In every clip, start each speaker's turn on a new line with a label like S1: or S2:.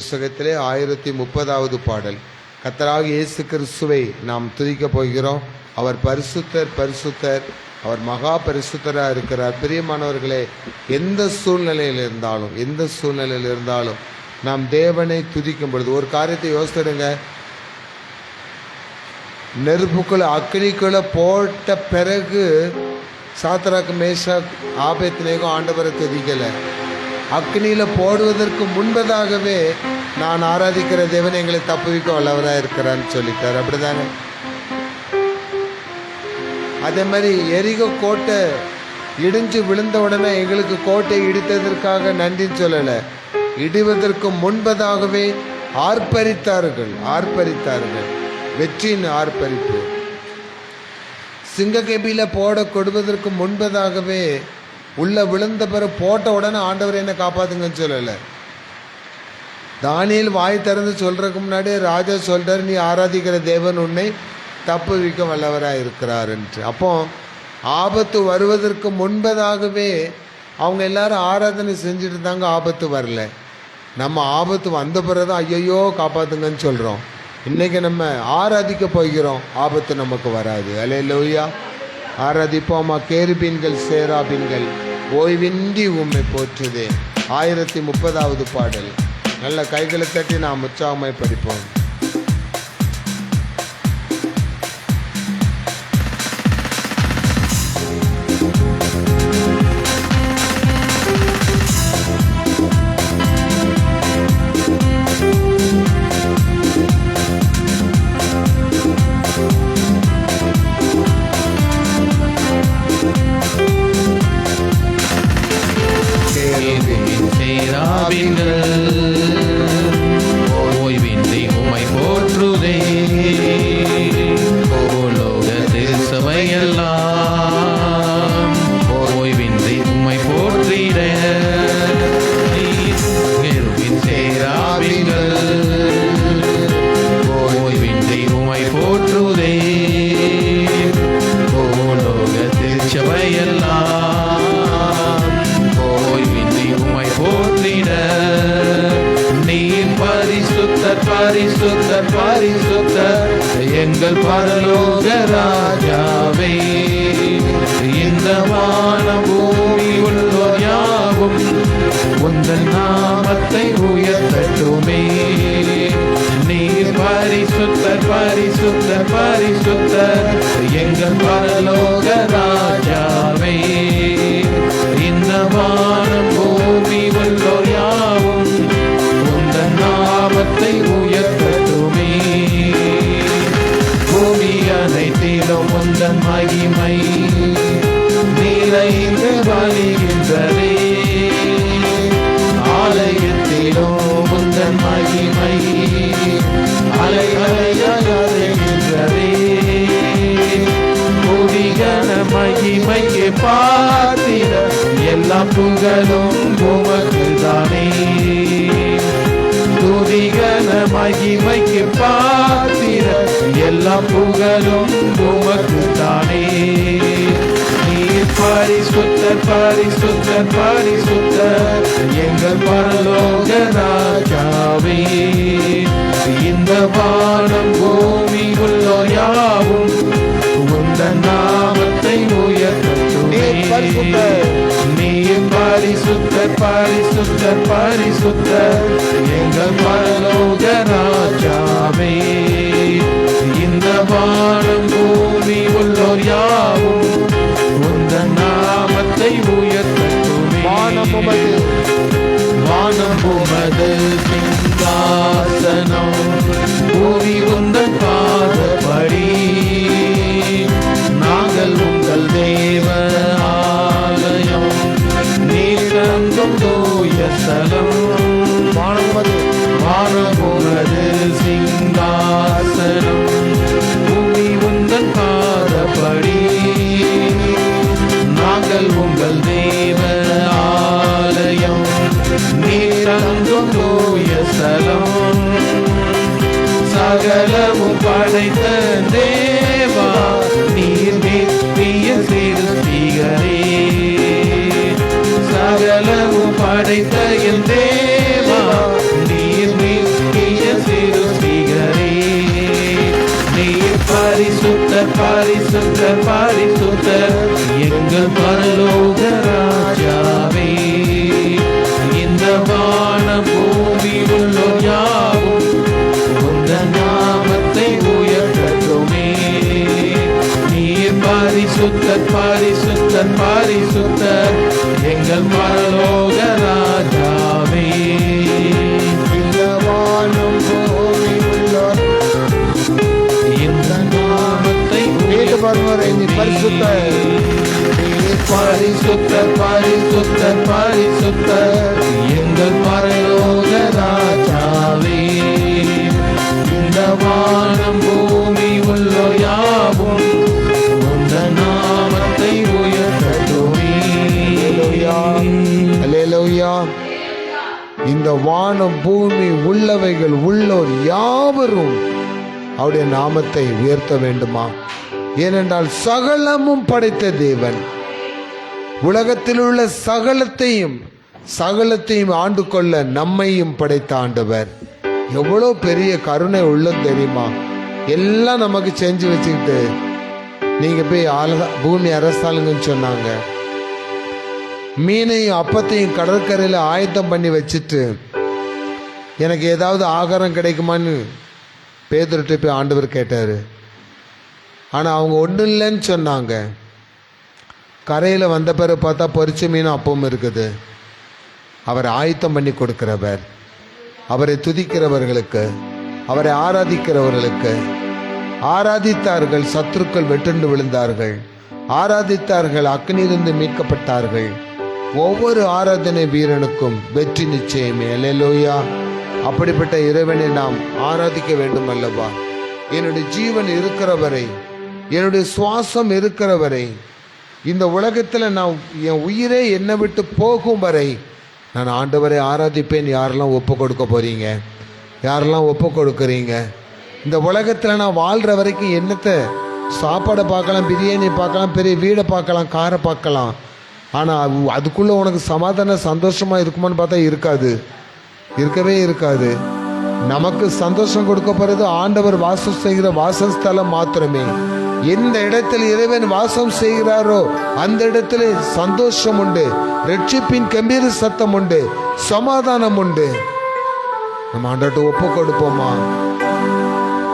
S1: புஸ்தகத்திலே 1030வது பாடல். கர்த்தராகிய இயேசு கிறிஸ்துவை நாம் துதிக்கப் போகிறோம். அவர் பரிசுத்தர், பரிசுத்தர், அவர் மகா பரிசுத்தராக இருக்கிறார். பிரியமானவர்களே, எந்த சூழ்நிலையில் இருந்தாலும் நாம் தேவனை துதிக்கும் பொழுது ஒரு காரியத்தை யோசிடுங்க. நெருப்புக்குள்ள அக்னிக்குள்ள போட்ட பிறகு சாத்ராக், மேஷாக், ஆபேத்நேகோ ஆண்டவரை துதிக்கலை. அக்னியில் போடுவதற்கு முன்பதாகவே நான் ஆராதிக்கிற தேவன் எங்களை தப்புவிக்க வல்லவராக இருக்கிறான்னு சொல்லிட்டார். அப்படிதானே? அதே மாதிரி எரிகோ கோட்டை இடிஞ்சு விழுந்த உடனே எங்களுக்கு கோட்டை இடித்ததற்காக நன்றின்னு சொல்லலை. இடிவதற்கு முன்பதாகவே ஆர்ப்பரித்தார்கள். வெற்றியின் ஆர்ப்பரிப்பு. சிங்கக்கேபியில் போட கொடுவதற்கு முன்பதாகவே உள்ள விழுந்த பிறகு போட்ட உடனே ஆண்டவர் என்ன காப்பாத்துங்கன்னு சொல்லலை. தானியேல் வாய் திறந்து சொல்றதுக்கு முன்னாடியே ராஜா சொல்றாரு, நீ ஆராதிக்கிற தேவன் உன்னை தப்புவிக்க வல்லவராக இருக்கிறார் என்று. அப்போ ஆபத்து வருவதற்கு முன்பதாகவே அவங்க எல்லாரும் ஆராதனை செஞ்சுட்டு தாங்க ஆபத்து வரல. நம்ம ஆபத்து வந்த பிறகு ஐயோ காப்பாத்துங்கன்னு சொல்கிறோம். இன்றைக்கி நம்ம ஆராதிக்க போகிறோம், ஆபத்து நமக்கு வராது. அல்லேலூயா. ஆராதிப்போமா. கேருபீன்கள் சேராபீன்கள் ஓய்வின்றி உம்மை போற்றுதே. 1030வது பாடல். நல்ல கைகளை தட்டி நாம் உற்சாகமாய் படிப்போம்.
S2: ஓய்வின்றி உம்மை போற்றுதே. உலோகத்தில் சபையெல்லாம் ஓய்வின்றி உம்மை போற்றிட. கேருபீன் சேராபீன்கள் ஓய்வின்றி உம்மை போற்றுதே. உலோகத்தில் சபையெல்லாம் ஓய்வின்றி உம்மை போற்றிட. நீர் பரிசுத்தர், பரிசுத்தர், பரிசுத்தர், எங்கள் பரலோக ராஜாவே. இந்த வான பூமி உள்ளோர் யாவும் உந்தன் நாமத்தை உயர்த்தட்டுமே. நீர் பரிசுத்தர், பரிசுத்தர், பரிசுத்தர், எங்கள் பரலோக ராஜாவே. இந்த வானம் பூமி உள்ளோர் யாவும் உந்தன் நாமத்தை உயர்த்தட்டுமே. பூமி அனைத்திலும் உந்தன் மகிமை நிறைந்து வருகின்றதே. ஆலயத்திலும் உந்தன் மகிமை அலை அலையாய் வருகின்றதே. புதிகன மகிமைக்கு பாத்திர எல்லா புகழும் உமக்கு தானே. துதிகன மகிமைக்கு பாத்திர எல்லா புகழும் உமக்கு தானே. நீர் பரிசுத்தர், பரிசுத்தர், பரிசுத்தர், எங்கள் பரலோக ராஜாவே. இந்த வானம் பூமி உள்ளோர் யாவும் உந்தன் நாமத்தை உயர்த்தட்டுமே. நீர் பரிசுத்தர், பரிசுத்தர், பரிசுத்தர், எங்கள் பரலோக ராஜாவே. இந்த வானம் பூமி உள்ளோர் யாவும் உந்தன் நாமத்தை உயர்த்தட்டுமே. வானம் உமது சிங்காசனம், பூமி உந்தன் பாதபடி. நாங்கள் உங்கள் தேவ ஆலயம், நீர் தங்கும் தூய ஸ்தலம். வானம் உமது சிங்காசனம், பூமி உந்தன் பாதபடி. நாங்கள் உங்கள் தேவ ஆலயம், நீர் தங்கும் தூய ஸ்தலம். சகலமும் படைத்த தேவா, நீர் நித்திய சிருஷ்டிகரே. சகலமும் படைத்த என் தேவா, நீர் பரிசுத்தர் பரிசுத்தர் பரிசுத்தர் எங்கள் பரலோக ராஜாவே. இந்த வான பூமி உள்ளோர் யாவும் உந்தன் நாமத்தை உயர்த்தட்டுமே. நீர் பரிசுத்தர் பரிசுத்தர் பரிசுத்தர் எங்கள் பரலோக ராஜாவே.
S1: இந்த வானம் பூமி உள்ளோர்
S2: இந்த நாமத்தை
S1: வீட்டு வருவாரே நீ பரிசுத்தர்,
S2: பரிசுத்தர் பரிசுத்தர் பரிசுத்தர் எங்கள் பரலோக ராஜாவே. இந்த வானம் பூமி உள்ளோர் யாவும் உந்தன் நாமத்தை உயர்த்தட்டுமே.
S1: அல்லேலூயா. இந்த வானம் பூமி உள்ளவைகள் உள்ளோர் யாவரும் அவருடைய நாமத்தை உயர்த்த வேண்டுமா? ஏனென்றால் சகலமும் படைத்த தேவன், உலகத்தில் உள்ள சகலத்தையும் ஆண்டு கொள்ள நம்மையும் படைத்த ஆண்டவர். எவ்வளோ பெரிய கருணை உள்ளம் தெரியுமா? எல்லாம் நமக்கு செஞ்சு வச்சுக்கிட்டு நீங்க போய் பூமி அரசாளுங்கன்னு சொன்னாங்க. மீனையும் அப்பத்தையும் கடற்கரையில் ஆயத்தம் பண்ணி வச்சுட்டு எனக்கு ஏதாவது ஆகாரம் கிடைக்குமான்னு பேதுருட்ட போய் ஆண்டவர் கேட்டார். ஆனால் அவங்க ஒன்றும் இல்லைன்னு சொன்னாங்க. கரையில் வந்த பிறகு பார்த்தா பொரிச்ச மீனும் அப்பவும் இருக்குது. அவர் ஆயத்தம் பண்ணி கொடுக்கிறவர், அவரை துதிக்கிறவர்களுக்கு, அவரை ஆராதிக்கிறவர்களுக்கு. ஆராதித்தார்கள், சத்துருக்கள் வெட்டுண்டு விழுந்தார்கள். ஆராதித்தார்கள், அக்னியிலிருந்து மீட்கப்பட்டார்கள். ஒவ்வொரு ஆராதனை வீரனுக்கும் வெற்றி நிச்சயமே. அல்லேலூயா. அப்படிப்பட்ட இறைவனை நாம் ஆராதிக்க வேண்டும் அல்லவா? என்னுடைய ஜீவன் இருக்கிறவரை, என்னுடைய சுவாசம் இருக்கிறவரை, இந்த உலகத்தில் நான் என் உயிரே என்னை விட்டு போகும் வரை நான் ஆண்டவரை ஆராதிப்பேன். யாரெல்லாம் ஒப்பு கொடுக்க போறீங்க? யாரெல்லாம் ஒப்பு கொடுக்குறீங்க? இந்த உலகத்தில் நான் வாழ்கிற வரைக்கும் என்னத்தை சாப்பாடை பார்க்கலாம், பிரியாணி பார்க்கலாம், பெரிய வீடை பார்க்கலாம், காரை பார்க்கலாம். ஆனால் அதுக்குள்ளே உனக்கு சமாதான சந்தோஷமாக இருக்குமான்னு பார்த்தா இருக்காது, இருக்கவே இருக்காது. நமக்கு சந்தோஷம் கொடுக்க போகிறது ஆண்டவர் வாசம் செய்கிற வாசஸ்தலம் மாத்திரமே. எந்த இடத்தில் இறைவன் வாசம் செய்கிறாரோ அந்த இடத்துல சந்தோஷம் உண்டு, ரட்சிப்பின் கம்பீர சத்தம் உண்டு, சமாதானம் உண்டு. நம்ம ஆண்டவர்கிட்ட ஒப்பு கொடுப்போமா?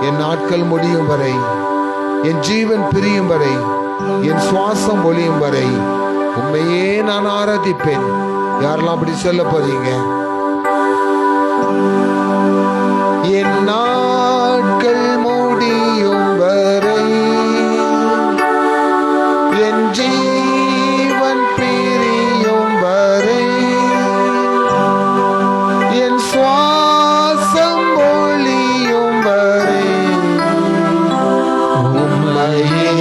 S1: என் நாட்கள் முடியும் வரை, என் ஜீவன் பிரியும் வரை, என் சுவாசம் ஒளியும் வரை உண்மையே நான் ஆராதிப்பேன். யாரெல்லாம் அப்படி சொல்ல போறீங்க? என் நாட்கள் முடியும் வரை, என் ஜீவன் பிரியும் வரை, என் சுவாசம் ஒளியும் வரை உம்மையே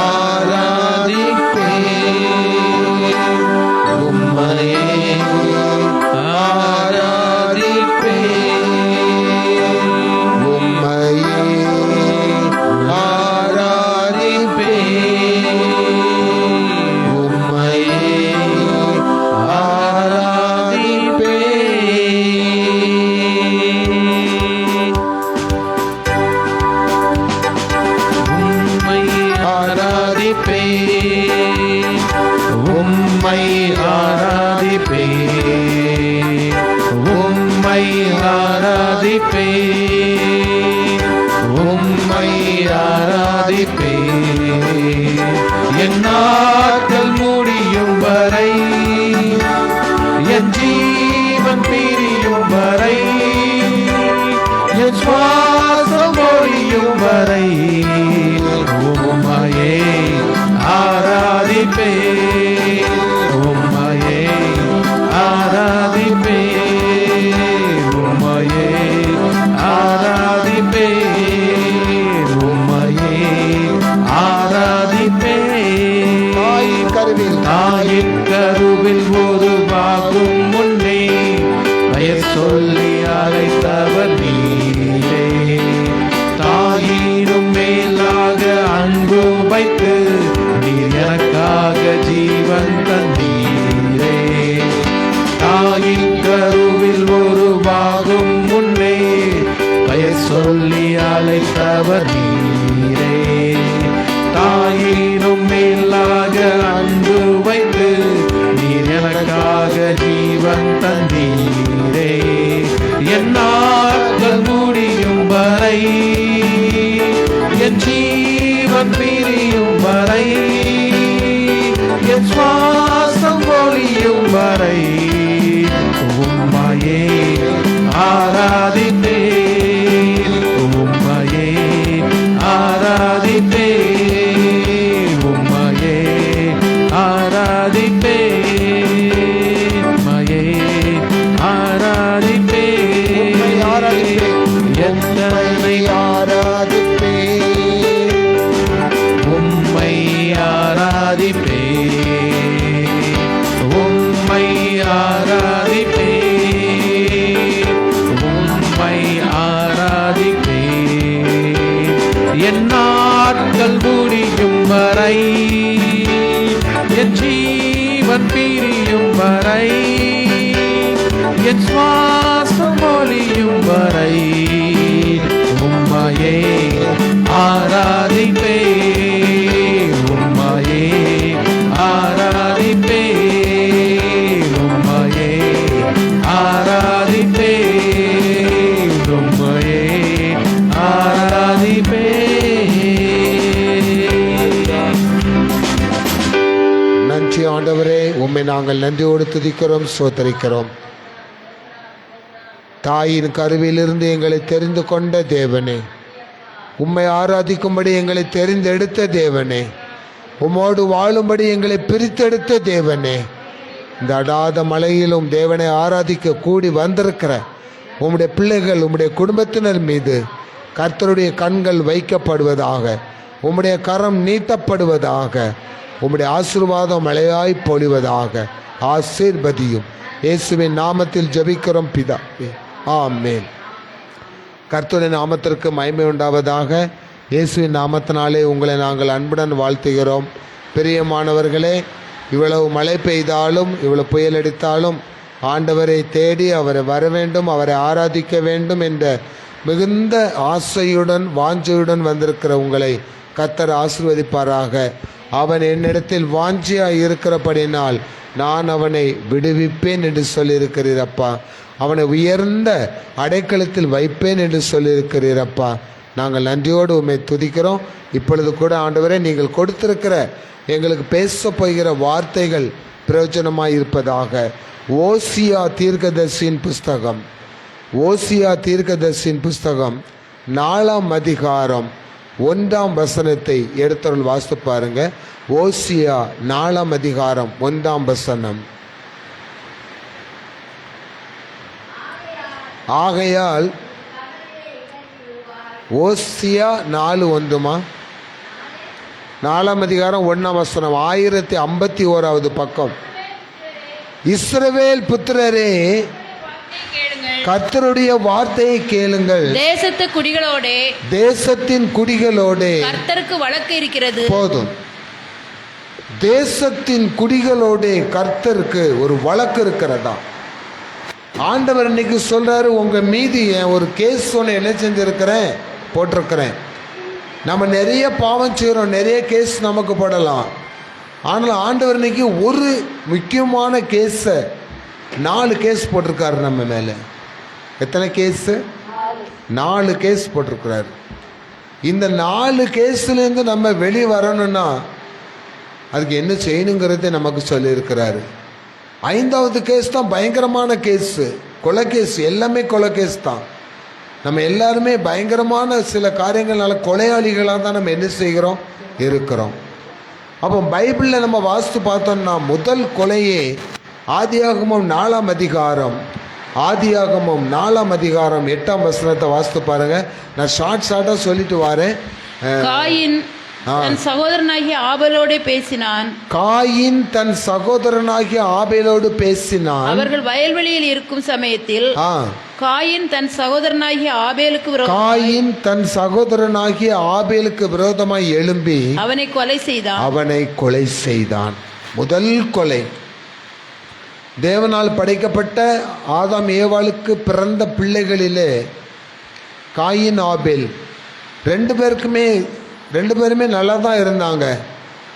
S1: ஆராதிப்பேன், உம்மையே
S2: என் நாட்கள் முடியும் வரை, என் ஜீவன் பிரியும் வரை, என் சுவாசம் ஒழியும் வரை உம்மையே ஆராதிப்பேன், உம்மையே ஆராதிப்பேன், உம்மையே ஆராதிப்பேன், உம்மையே ஆராதிப்பேன். தாயின் கருவில் உருவாகும் முன்னே பெயர் சொல்லி அழைத்தவர் நீரே. தாயினும் மேலாக அன்பு வைத்து நீர் எனக்காக ஜீவன் தந்தீரே. தாயின் கருவில் உருவாகும் முன்னே பெயர் சொல்லி அழைத்தவர் நீரே. என் நாட்கள் முடியும் வரை, என் ஜீவன் பிரியும் வரை, என் சுவாசம் ஒழியும் வரை உம்மையே ஆராதிப்பேன், உம்மையே ஆராதிப்பேன், உம்மையே ஆராதிப்பேன், உம்மையே ஆராதிப்பேன், எத்தனை உம்மை ஆராதிப்பேன், உம்மை ஆராதிப்பேன், உம்மை ஆராதிப்பேன், என் நாட்கள் முடியும் வரை, என் ஜீவன் பிரியும் வரை, என் சுவாசம் ஒழியும் வரை உம்மையே ஆராதிப்பேன், உம்மையே ஆராதிப்பேன், உம்மையே ஆராதிப்பேன், உம்மையே ஆராதிப்பேன்.
S1: நன்றி ஆண்டவரே, உம்மை நாங்கள் நன்றியோடு துதிக்கிறோம், ஸ்தோத்திரிக்கிறோம். தாயின் கருவிலிருந்து எங்களை தெரிந்து கொண்ட தேவனே, உம்மை ஆராதிக்கும்படி எங்களை தெரிந்தெடுத்த தேவனே, உம்மோடு வாழும்படி எங்களை பிரித்தெடுத்த தேவனே, இந்த அடாத மலையிலும் தேவனை ஆராதிக்க கூடி வந்திருக்கிற உம்முடைய பிள்ளைகள், உம்முடைய குடும்பத்தினர் மீது கர்த்தருடைய கண்கள் வைக்கப்படுவதாக, உம்முடைய கரம் நீட்டப்படுவதாக, உம்முடைய ஆசீர்வாதம் மழையாய் பொழிவதாக. ஆசீர்வதியும். இயேசுவின் நாமத்தில் ஜெபிக்கிறோம் பிதாவே, ஆமென். கர்த்தருடைய நாமத்திற்கு மகிமை உண்டாவதாக. இயேசுவின் நாமத்தினாலே உங்களை நாங்கள் அன்புடன் வாழ்த்துகிறோம். பிரியமானவர்களே, இவ்வளவு மழை பெய்தாலும் இவ்வளவு புயல் அடித்தாலும் ஆண்டவரை தேடி அவரை வர வேண்டும், அவரை ஆராதிக்க வேண்டும் என்ற மிகுந்த ஆசையுடன் வாஞ்சையுடன் வந்திருக்கிற உங்களை கர்த்தர் ஆசீர்வதிப்பாராக. அவன் என்னிடத்தில் வாஞ்சியாய் இருக்கிறபடினால் நான் அவனை விடுவிப்பேன் என்று சொல்லியிருக்கிறீரப்பா. அவனை உயர்ந்த அடைக்கலத்தில் வைப்பேன் என்று சொல்லியிருக்கிறீரப்பா. நாங்கள் நன்றியோடு உம்மை துதிக்கிறோம். இப்பொழுது கூட ஆண்டவரே, நீங்கள் கொடுத்திருக்கிற எங்களுக்கு பேச போகிற வார்த்தைகள் பிரயோஜனமாய் இருப்பதாக. ஓசியா தீர்க்கதரிசியின் புஸ்தகம், ஓசியா தீர்க்கதரிசியின் புஸ்தகம் 4ஆம் அதிகாரம் 1ஆம் வசனத்தை எடுத்தவர்கள் வாசித்து பாருங்க. ஓசியா 4ஆம் அதிகாரம் 1ஆம் வசனம். ஆகையால் ஓசியா 4:1 4ஆம் அதிகாரம் 1ஆம் வசனம், 1051வது பக்கம். இஸ்ரவேல் புத்திரரே, கர்த்தருடைய வார்த்தையை கேளுங்கள். தேசத்தின் குடிகளோடே
S3: கர்த்தருக்கு வழக்கு இருக்கிறது.
S1: போதும். தேசத்தின் குடிகளோடே கர்த்தருக்கு ஒரு வழக்கு இருக்கிறதா? ஆண்டவர் இன்னைக்கு சொல்றாரு, உங்க மீதி ஒரு கேஸ் ஒன்று என்ன செஞ்சிருக்கிறேன், போட்டிருக்கிறேன். நம்ம நிறைய பாவம் செய்கிறோம், நிறைய கேஸ் நமக்கு போடலாம். ஆனால் ஆண்டவர் இன்னைக்கு ஒரு முக்கியமான கேஸை 4 கேஸ் போட்டிருக்காரு நம்ம மேலே. எத்தனை கேஸு? 4 கேஸ் போட்டிருக்கிறார். இந்த 4 கேஸ்லேருந்து நம்ம வெளியே வரணும்னா அதுக்கு என்ன செய்யணுங்கிறத நமக்கு சொல்லியிருக்கிறாரு. 5வது கேஸ் தான் பயங்கரமான கேஸு, கொலை கேஸ். எல்லாமே கொலை கேஸ் தான். நம்ம எல்லாருமே பயங்கரமான சில காரியங்கள்னால கொலையாளிகளாக தான் நம்ம என்ன செய்கிறோம், இருக்கிறோம். அப்போ பைபிளில் நம்ம வாசித்து பார்த்தோம்னா முதல் கொலையே ஆதியாகமம் 4ஆம் அதிகாரம், ஆதியாகமம் 4ஆம் அதிகாரம் 8ஆம் வசனத்தை வாசித்து பாருங்க. நான் ஷார்ட்டாக சொல்லிட்டு வரேன்.
S3: காயின் தன் சகோதரனாகிய ஆபேலோடு பேசினான்.
S1: காயின் தன் சகோதரனாகிய ஆபேலோடு பேசினான்.
S3: அவர்கள் வயல்வெளியில் இருக்கும் சமயத்தில் காயின் தன் சகோதரனாகிய ஆபேலுக்கு விரோதமாய் எழும்பி அவனை கொலை செய்தான். முதல் கொலை. தேவனால் படைக்கப்பட்ட ஆதாம் ஏவாளுக்கு பிறந்த பிள்ளைகளிலே காயின் ஆபேல் 2 பேருமே நல்லா தான் இருந்தாங்க.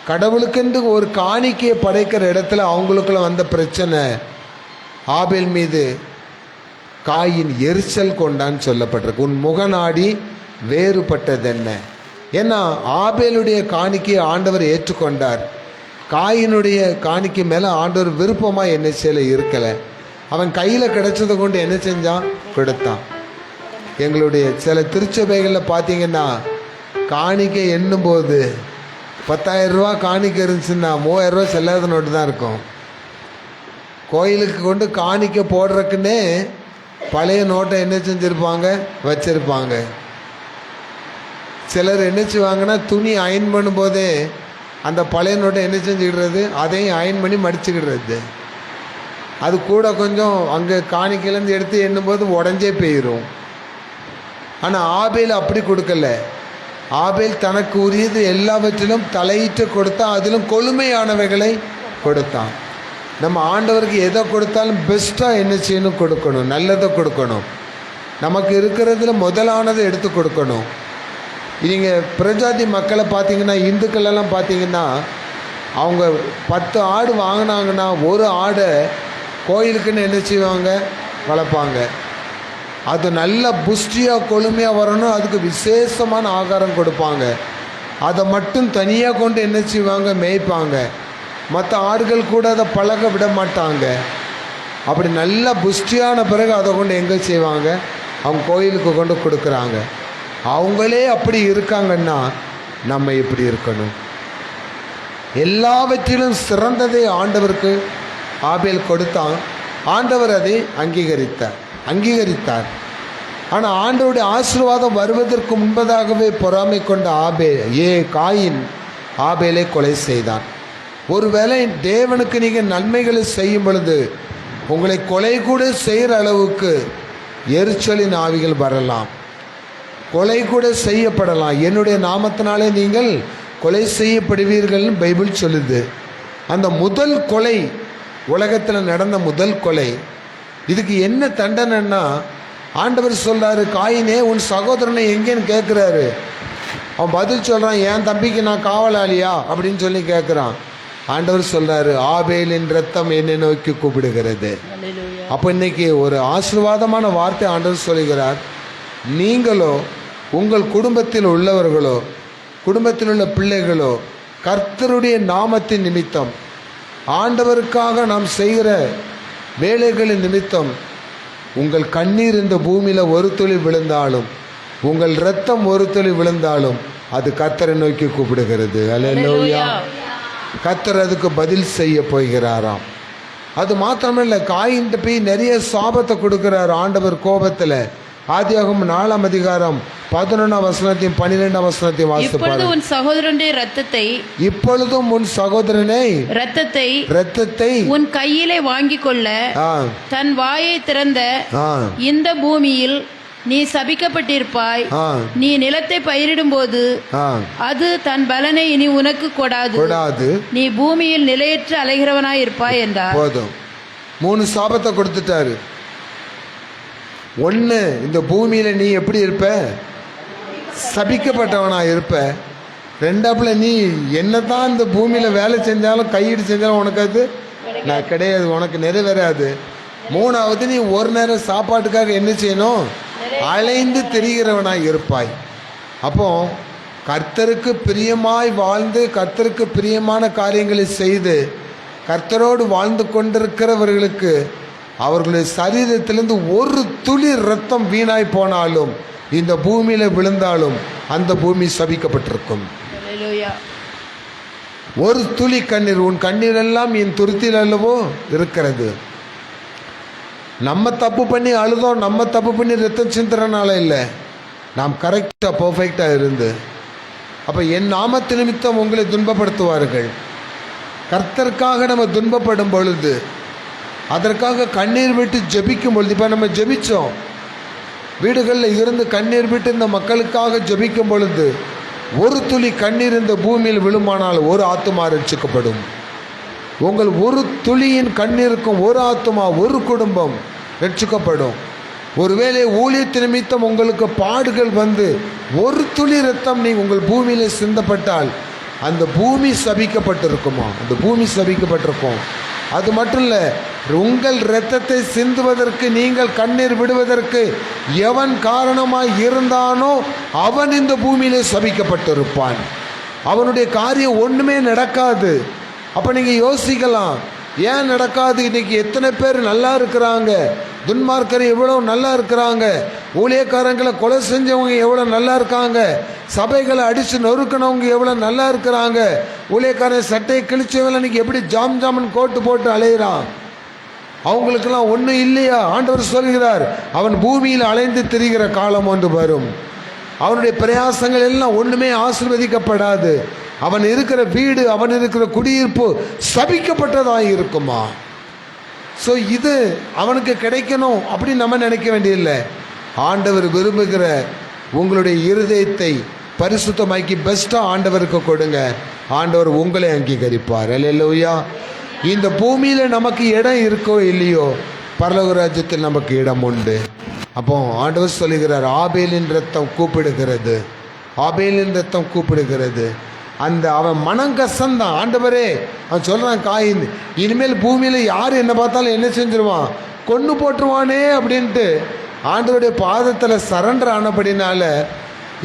S3: கடவுளுக்கென்று ஒரு காணிக்கையை படைக்கிற இடத்துல அவங்களுக்குள்ள வந்த பிரச்சனை, ஆபேல் மீது
S1: காயின் எரிச்சல் கொண்டான்னு சொல்லப்பட்டிருக்கு. உன் முகநாடி வேறுபட்டதென்ன? ஏன்னா ஆபேலுடைய காணிக்கையை ஆண்டவர் ஏற்றுக்கொண்டார். காயினுடைய காணிக்கை மேலே ஆண்டவர் விருப்பமாக என்ன செய்யல இருக்கலை. அவன் கையில் கிடைச்சதை கொண்டு என்ன செஞ்சான்? கொடுத்தான். எங்களுடைய சில திருச்சபைகளில் பார்த்தீங்கன்னா காணிக்கை எண்ணும்போது 10,000 ரூபா காணிக்கை இருந்துச்சுன்னா 3,000 ரூபா செல்லாத நோட்டு தான் இருக்கும். கோயிலுக்கு கொண்டு காணிக்கை போடுறதுக்குன்னே பழைய நோட்டை என்ன செஞ்சுருப்பாங்க? வச்சுருப்பாங்க. சிலர் என்ன செய்வாங்கன்னா துணி அயன் பண்ணும்போதே அந்த பழைய நோட்டை என்ன செஞ்சுக்கிடுறது? அதையும் அயன் பண்ணி மடிச்சுக்கிடுறது. அது கூட கொஞ்சம் அங்கே காணிக்கையிலேருந்து எடுத்து எண்ணும்போது உடஞ்சே போயிடும். ஆனால் ஆபேல் அப்படி கொடுக்கல. ஆபேல் தனக்கு உரியது எல்லாவற்றிலும் தலையிட்டு கொடுத்தான். அதிலும் கொழுமையானவைகளை கொடுத்தான். நம்ம ஆண்டவருக்கு எதை கொடுத்தாலும் பெஸ்ட்டாக என்ன செய்யணும்? கொடுக்கணும். நல்லதை கொடுக்கணும். நமக்கு இருக்கிறதுல முதலானதை எடுத்து கொடுக்கணும். நீங்கள் பிரஜாதி மக்களை பார்த்தீங்கன்னா, இந்துக்களெல்லாம் பார்த்தீங்கன்னா, அவங்க 10 ஆடு வாங்கினாங்கன்னா ஒரு ஆடை கோயிலுக்குன்னு என்ன செய்வாங்க? வளர்ப்பாங்க. அது நல்ல புஷ்டியாக கொழுமையாக வரணும். அதுக்கு விசேஷமான ஆகாரம் கொடுப்பாங்க. அதை மட்டும் தனியாக கொண்டு என்ன செய்வாங்க? மேய்ப்பாங்க. மற்ற ஆடுகள் கூட அதை பழக விட மாட்டாங்க. அப்படி நல்ல புஷ்டியான பிறகு அதை கொண்டு எங்கே செய்வாங்க? அவங்க கோயிலுக்கு கொண்டு கொடுக்குறாங்க. அவங்களே அப்படி இருக்காங்கன்னா நம்ம இப்படி இருக்கணும். எல்லாவற்றிலும் சிறந்ததை ஆண்டவருக்கு ஆபேல் கொடுத்தான். ஆண்டவர் அதை அங்கீகரித்தார். ஆனால் ஆண்டவருடைய ஆசீர்வாதம் வருவதற்கு முன்பதாகவே பொறாமை கொண்ட காயின் ஆபேலை கொலை செய்தான். ஒருவேளை தேவனுக்கு நீங்கள் நன்மைகளை செய்யும் பொழுது உங்களை கொலை கூட செய்கிற அளவுக்கு எரிச்சலின் ஆவிகள் வரலாம். கொலை கூட செய்யப்படலாம். என்னுடைய நாமத்தினாலே நீங்கள் கொலை செய்யப்படுவீர்கள் பைபிள் சொல்லுது. அந்த முதல் கொலை, உலகத்தில் நடந்த முதல் கொலை, இதுக்கு என்ன தண்டனைன்னா ஆண்டவர் சொல்கிறாரு, காயினே உன் சகோதரனை எங்கேன்னு கேட்குறாரு. அவன் பதில் சொல்கிறான், என் தம்பிக்கு நான் காவலாளியா அப்படின்னு சொல்லி கேட்குறான். ஆண்டவர் சொல்கிறாரு, ஆபேலின் ரத்தம் என்னை நோக்கி கூப்பிடுகிறது. அப்போ இன்னைக்கு ஒரு ஆசீர்வாதமான வார்த்தை ஆண்டவர் சொல்கிறார். நீங்களோ உங்கள் குடும்பத்தில் உள்ளவர்களோ குடும்பத்தில் உள்ள பிள்ளைகளோ கர்த்தருடைய நாமத்தின் நிமித்தம், ஆண்டவருக்காக நாம் செய்கிற வேலைகளின் நிமித்தம் உங்கள் கண்ணீர் இந்த பூமியில் ஒரு துளி விழுந்தாலும், உங்கள் இரத்தம் ஒரு துளி விழுந்தாலும் அது கர்த்தரை நோக்கி கூப்பிடுகிறது. அல்லேலூயா. கர்த்தர் அதுக்கு பதில் செய்ய போகிறாராம். அது மாத்திரமில்லை, காயின்ட்டு போய் நிறைய சாபத்தை கொடுக்கிறார் ஆண்டவர் கோபத்தில். ஆதியாகமம் 4ஆம் அதிகாரம் 11ஆம் வசனத்தையும் 12ஆம் வசனத்தையும் வாசித்து பாருங்க. இப்பொழுதும் உன் சகோதரனை இரத்தத்தை
S4: உன் கையிலே வாங்கி கொள்ள தன் வாயை திறந்த இந்த பூமியில் நீ சபிக்கப்பட்டிருப்பாய். நீ நிலத்தை பயிரிடும் போது அது தன் பலனை இனி உனக்கு கொடாது. நீ பூமியில் நிலையற்ற அலைகிறவனாய் இருப்பாய் என்றார்.
S1: போதும். 3 சாபத்தை கொடுத்துட்டாரு. ஒன்று, இந்த பூமியில் நீ எப்படி இருப்ப? சபிக்கப்பட்டவனா இருப்ப. ரெண்டாப்புல, நீ என்னதான் இந்த பூமியில் வேலை செஞ்சாலும் கையீடு செஞ்சாலும் உனக்கு அது நான் கிடையாது, உனக்கு நிறைவேறாது. 3வது, நீ ஒரு நேரம் சாப்பாட்டுக்காக என்ன செய்யணும்? அலைந்து திரிகிறவனாய் இருப்பாய். அப்போ கர்த்தருக்கு பிரியமாய் வாழ்ந்து கர்த்தருக்கு பிரியமான காரியங்களை செய்து கர்த்தரோடு வாழ்ந்து கொண்டிருக்கிறவர்களுக்கு அவர்களுடைய சரீரத்திலிருந்து ஒரு துளி ரத்தம் வீணாய் போனாலும், இந்த பூமியில் விழுந்தாலும் அந்த பூமி சபிக்கப்பட்டிருக்கும். ஒரு துளி கண்ணீர், உன் கண்ணீர் எல்லாம் என் துருத்தியில் அல்லவோ இருக்கிறது. நம்ம தப்பு பண்ணி அழுதோம், நம்ம தப்பு பண்ணி ரத்தம் சிந்துறனால இல்லை, நாம் கரெக்டாக பர்ஃபெக்டாக இருந்து. அப்போ என் நாமத்து நிமித்தம் உங்களை துன்பப்படுத்துவார்கள். கர்த்தருக்காக நம்ம துன்பப்படும் பொழுது, அதற்காக கண்ணீர் விட்டு ஜெபிக்கும் பொழுது, இப்போ நம்ம ஜெபித்தோம், வீடுகளில் இருந்து கண்ணீர் விட்டு இந்த மக்களுக்காக ஜெபிக்கும் பொழுது ஒரு துளி கண்ணீர் இந்த பூமியில் விழுமானால் ஒரு ஆத்துமா ரட்சிக்கப்படும். உங்கள் ஒரு துளியின் கண்ணீருக்கும் ஒரு ஆத்துமா, ஒரு குடும்பம் ரட்சிக்கப்படும். ஒருவேளை ஊழியத்து நிமித்தம் உங்களுக்கு பாடுகள் வந்து ஒரு துளி ரத்தம் நீ உங்கள் பூமியில் சிந்தப்பட்டால் அந்த பூமி சபிக்கப்பட்டிருக்குமா? அந்த பூமி சபிக்கப்பட்டிருக்கும். அது மட்டும் இல்லை, உங்கள் இரத்தத்தை சிந்துவதற்கு நீங்கள் கண்ணீர் விடுவதற்கு எவன் காரணமாய் இருந்தானோ அவன் இந்த பூமியிலே சபிக்கப்பட்டிருப்பான். அவனுடைய காரியம் ஒன்றுமே நடக்காது. அப்போ நீங்கள் யோசிக்கலாம், ஏன் நடக்காது? இன்னைக்கு எத்தனை பேர் நல்லா இருக்கிறாங்க, துன்மார்க்கர் எவ்வளோ நல்லா இருக்கிறாங்க, ஊழியக்காரங்களை கொலை செஞ்சவங்க எவ்வளோ நல்லா இருக்காங்க, சபைகளை அடித்து நொறுக்கினவங்க எவ்வளோ நல்லா இருக்கிறாங்க, ஊழியக்காரன் சட்டையை கிழிச்சவங்க இன்னைக்கு எப்படி ஜாமன் கோட்டு போட்டு அலையிறான். அவங்களுக்கெல்லாம் ஒன்றும் இல்லையா? ஆண்டவர் சொல்கிறார், அவன் பூமியில் அலைந்து திரிகிற காலம் ஒன்று வரும். அவனுடைய பிரயாசங்கள் எல்லாம் ஒன்றுமே ஆசீர்வதிக்கப்படாது. அவன் இருக்கிற வீடு, அவன் இருக்கிற குடியிருப்பு சபிக்கப்பட்டதாக இருக்குமா? ஸோ இது அவனுக்கு கிடைக்கணும் அப்படின்னு நம்ம நினைக்க வேண்டியதில்லை. ஆண்டவர் விரும்புகிற உங்களுடைய இருதயத்தை பரிசுத்தமாக்கி பெஸ்ட்டாக ஆண்டவருக்கு கொடுங்க. ஆண்டவர் உங்களை அங்கீகரிப்பார். அல்லேலூயா. இந்த பூமியில் நமக்கு இடம் இருக்கோ இல்லையோ, பரலோக ராஜ்யத்தில் நமக்கு இடம் உண்டு. அப்போ ஆண்டவர் சொல்லுகிறார், ஆபேலின் ரத்தம் கூப்பிடுகிறது, ஆபேலின் ரத்தம் கூப்பிடுகிறது. அந்த அவன் மனங்கசந்தான். ஆண்டவரே, அவன் சொல்கிறான், காயின் இனிமேல் பூமியில் யார் என்ன பார்த்தாலும் என்ன செஞ்சிருவான், கொன்று போட்டுருவானே அப்படின்ட்டு ஆண்டவருடைய பாதத்தில் சரண்டர் ஆனபடினால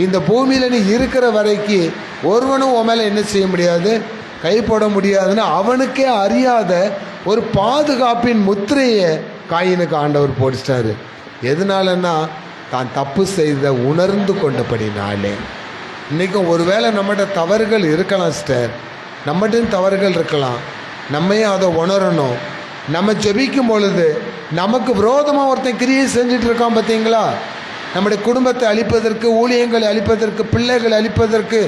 S1: இந்த பூமியில் நீ இருக்கிற வரைக்கும் ஒருவனும் உன் மேலே என்ன செய்ய முடியாது, கை போட முடியாதுன்னு அவனுக்கே அறியாத ஒரு பாதுகாப்பின் முத்திரையை காயினுக்கு ஆண்டவர் போடிச்சிட்டாரு. எதனாலன்னா தான் தப்பு செய்த உணர்ந்து கொண்டபடினாலே. இன்றைக்கும் ஒருவேளை நம்மகிட்ட தவறுகள் இருக்கலாம் சிஸ்டர், நம்மகிட்டையும் தவறுகள் இருக்கலாம். நம்மையே அதை உணரணும். நம்ம ஜெபிக்கும் பொழுது நமக்கு விரோதமாக ஒருத்தன் கிரியை செஞ்சுட்டு இருக்கான் பார்த்தீங்களா, நம்முடைய குடும்பத்தை அழிப்பதற்கு, ஊழியங்களை அழிப்பதற்கு, பிள்ளைகளை அழிப்பதற்கு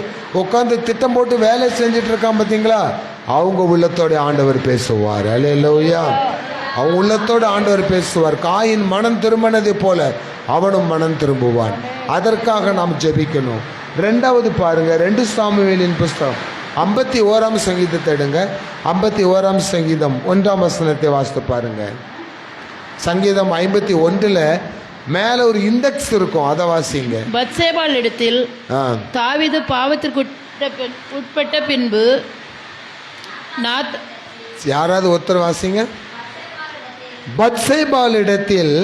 S1: உட்காந்து திட்டம் போட்டு வேலை செஞ்சுட்டு இருக்கான் பார்த்தீங்களா, அவங்க உள்ளத்தோட ஆண்டவர் பேசுவார். அல்லேலூயா. அவன் உள்ளத்தோடு ஆண்டவர் பேசுவார். காயின் மனம் திரும்பினதை போல அவனும் மனம் திரும்புவான். அதற்காக நாம் ஜெபிக்கணும். ரெண்டாவது பாருங்க, 2 சாமுவேலின் புஸ்தகம் 51ஆம் சங்கீதத்தை எடுங்க. 51ஆம் சங்கீதம் 1ஆம் வசனத்தை வாசித்து பாருங்க. சங்கீதம் 51ல் மேல ஒரு இண்டெக்ஸ் இருக்கும், அதை வாசிங்க.
S4: பத்சேபாள் இடத்தில் தாவீது பாவத்திற்கு உட்பட்ட பின்பு
S1: யாராவது ஒருத்தர் வாசிங்க. பத்சேபாள் இடத்தில்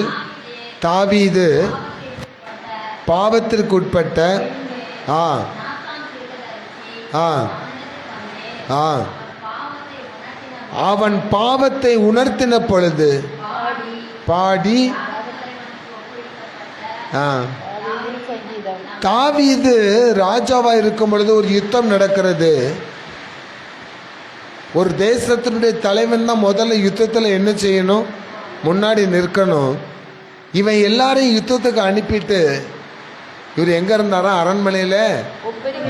S1: தாவீது பாவத்திற்கு உட்பட்ட அவன் பாவத்தை உணர்த்தின பொழுது பாடி. தாவீது ராஜாவா இருக்கும் பொழுது ஒரு யுத்தம் நடக்கிறது. ஒரு தேசத்தினுடைய தலைவன் தான் முதல்ல யுத்தத்தில் என்ன செய்யணும், முன்னாடி நிற்கணும். இவன் எல்லாரையும் யுத்தத்துக்கு அனுப்பிட்டு இவர் எங்கே இருந்தாரா, அரண்மனையில்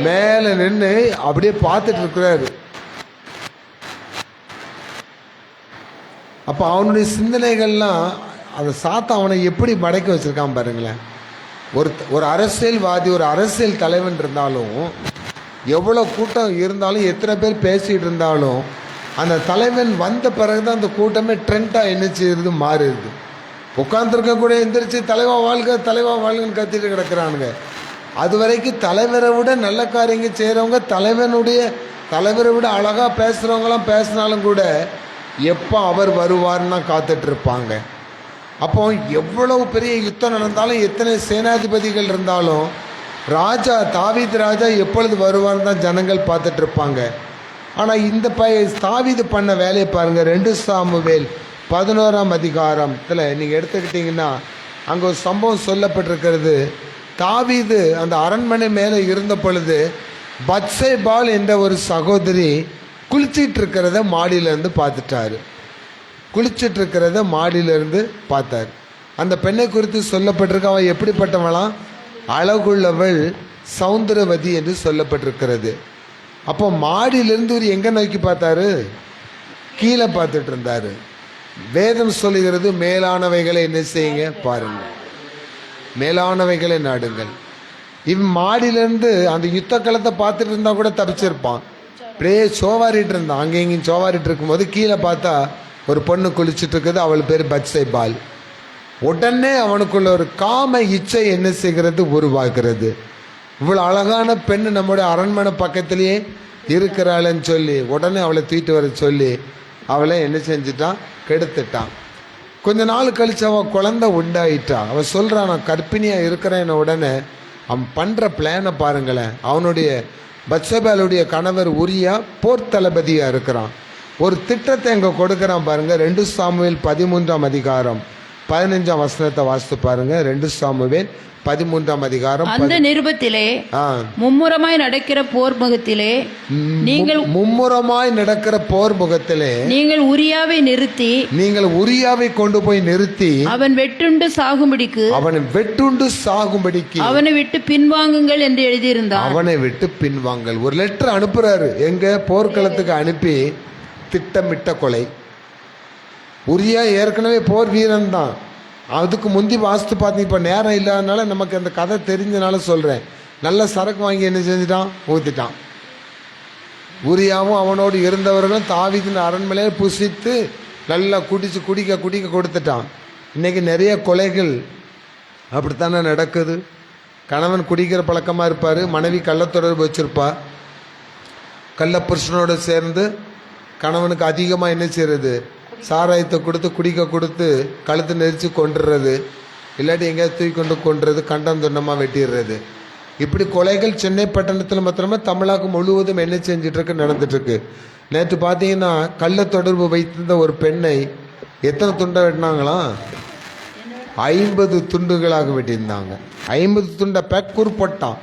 S1: மேலே நின்று அப்படியே பார்த்துட்டு இருக்கிறாரு. அப்போ அவனுடைய சிந்தனைகள்லாம் அதை சாத்த அவனை எப்படி மடக்கி வச்சுருக்கான் பாருங்களேன். ஒரு அரசியல்வாதி, ஒரு அரசியல் தலைவன் இருந்தாலும், எவ்வளோ கூட்டம் இருந்தாலும், எத்தனை பேர் பேசிகிட்டு இருந்தாலும், அந்த தலைவன் வந்த பிறகு தான் அந்த கூட்டமே ட்ரெண்டாக என்ன செய்யுது, மாறுது. உட்காந்துருக்க கூட எந்திரிச்சு தலைவா வாழ்க தலைவா வாழ்கன்னு கத்திட்டு கிடக்கிறானுங்க. அது வரைக்கும் தலைவரை விட நல்ல காரியங்க செய்கிறவங்க, தலைவரை விட அழகாக பேசுகிறவங்களாம் பேசினாலும் கூட எப்போ அவர் வருவார்னா காத்துட்ருப்பாங்க. அப்போ எவ்வளவு பெரிய யுத்தம் நடந்தாலும், எத்தனை சேனாதிபதிகள் இருந்தாலும், தாவீது ராஜா எப்பொழுது வருவார்னு தான் ஜனங்கள் பார்த்துட்ருப்பாங்க. ஆனால் இந்த தாவீது பண்ண வேலையை பாருங்கள். 2 சாமுவேல் 11ஆம் அதிகாரத்தில் நீங்கள் எடுத்துக்கிட்டிங்கன்னா அங்கே ஒரு சம்பவம் சொல்லப்பட்டிருக்கிறது. தாவீது அந்த அரண்மனை மேலே இருந்த பொழுது பத்சேபாள் என்ற ஒரு சகோதரி குளிச்சிட்டு இருக்கிறத மாடியிலேருந்து பார்த்துட்டாரு. பார்த்தார். அந்த பெண்ணை குறித்து சொல்லப்பட்டிருக்க, அவள் எப்படிப்பட்டவளாம், அழகுள்ளவள், சௌந்தரவதி என்று சொல்லப்பட்டிருக்கிறது. அப்போ மாடியிலேருந்து ஒரு எங்கே நோக்கி பார்த்தாரு, கீழே பார்த்துட்டு இருந்தார். வேதம் சொல்லுகிறது, மேலானவைகளை என்ன செய்யுங்க பாருங்க, மேலானவைகளை நாடுங்கள். இவன் மாடியிலேருந்து அந்த யுத்த களத்தை பார்த்துட்டு இருந்தால் கூட தப்பிச்சிருப்பான். அப்படியே சோவாரிட்டு இருந்தான். அங்கே இங்கேயும் சோவாரிட்டு இருக்கும்போது கீழே பார்த்தா ஒரு பொண்ணு குளிச்சுட்டு இருக்குது. அவள் பேர் பத்சேபாள். உடனே அவனுக்குள்ள ஒரு காம இச்சை என்ன செய்கிறது, உருவாகிறது. இவ்வளோ அழகான பெண்ணு நம்முடைய அரண்மனை பக்கத்திலேயே இருக்கிறாள்ன்னு சொல்லி உடனே அவளை தூக்கிட்டு வர சொல்லி அவளை என்ன செஞ்சிட்டான், கெடுத்துட்டான். கொஞ்ச நாள் கழிச்சு அவன் குழந்தை உண்டாயிட்டான். அவன் சொல்கிறான், நான் கர்ப்பிணியாக இருக்கிறேன். உடனே அவன் பண்ணுற பிளானை பாருங்களேன். அவனுடைய பத்சேபாளுடைய கணவர் உரியா போர் தளபதியாக இருக்கிறான். ஒரு திட்டத்தை இங்கே கொடுக்குறான் பாருங்க. 2 சாமுவேல் 13ஆம் அதிகாரம் 15ஆம் வசனத்தை வாசித்து பாருங்க. 2 சாமுவேல் 13ஆம் அதிகாரம்.
S4: அந்த நிருபத்திலே மும்முரமாய் நடக்கிற போர் முகத்திலே நீங்கள் உரியாவை நிறுத்தி, நீங்கள் உரியாவை கொண்டு போய் நிறுத்தி அவன் வெட்டுண்டு சாகும்படிக்கு அவனை விட்டு பின்வாங்குங்கள் என்று எழுதியிருந்தான்.
S1: அவனை விட்டு பின்வாங்கல் ஒரு லெட்டர் அனுப்புறாரு. எங்க போர்க்களத்துக்கு அனுப்பி திட்டமிட்ட கொலை. உரியா ஏற்கனவே போர் வீரன் தான். அதுக்கு முந்தி வாஸ்து பார்த்து, இப்போ நேரம் இல்லாதனால நமக்கு அந்த கதை தெரிஞ்சனால சொல்கிறேன். நல்ல சரக்கு வாங்கி என்ன செஞ்சிட்டான், ஊற்றிட்டான். உரியாவும் அவனோடு இருந்தவர்களும் தாவீதின் அரண்மனையை புசித்து நல்லா குடிக்க கொடுத்துட்டான். இன்றைக்கி நிறைய கொலைகள் அப்படித்தானே நடக்குது. கணவன் குடிக்கிற பழக்கமாக இருப்பார், மனைவி கள்ளத்தொடர்பு வச்சுருப்பா. கள்ளப்புருஷனோடு சேர்ந்து கணவனுக்கு அதிகமாக என்ன செய்கிறது, சாராயத்தை கொடுத்து கழுத்து நெரிச்சு கொண்டுறது, இல்லாட்டி எங்கேயாவது தூக்கி கொண்டு கொண்டுறது, கண்டம் துண்டமாக வெட்டிடுறது. இப்படி கொலைகள் சென்னை பட்டணத்தில் மாத்திரமே தமிழகம் முழுவதும் என்ன செஞ்சிட்ருக்கு, நடந்துட்டுருக்கு. நேற்று பார்த்தீங்கன்னா கள்ள தொடர்பு வைத்திருந்த ஒரு பெண்ணை எத்தனை துண்டை வெட்டினாங்களாம், 50 துண்டுகளாக வெட்டியிருந்தாங்க. 50 துண்டை பேக்கூர் போட்டான்,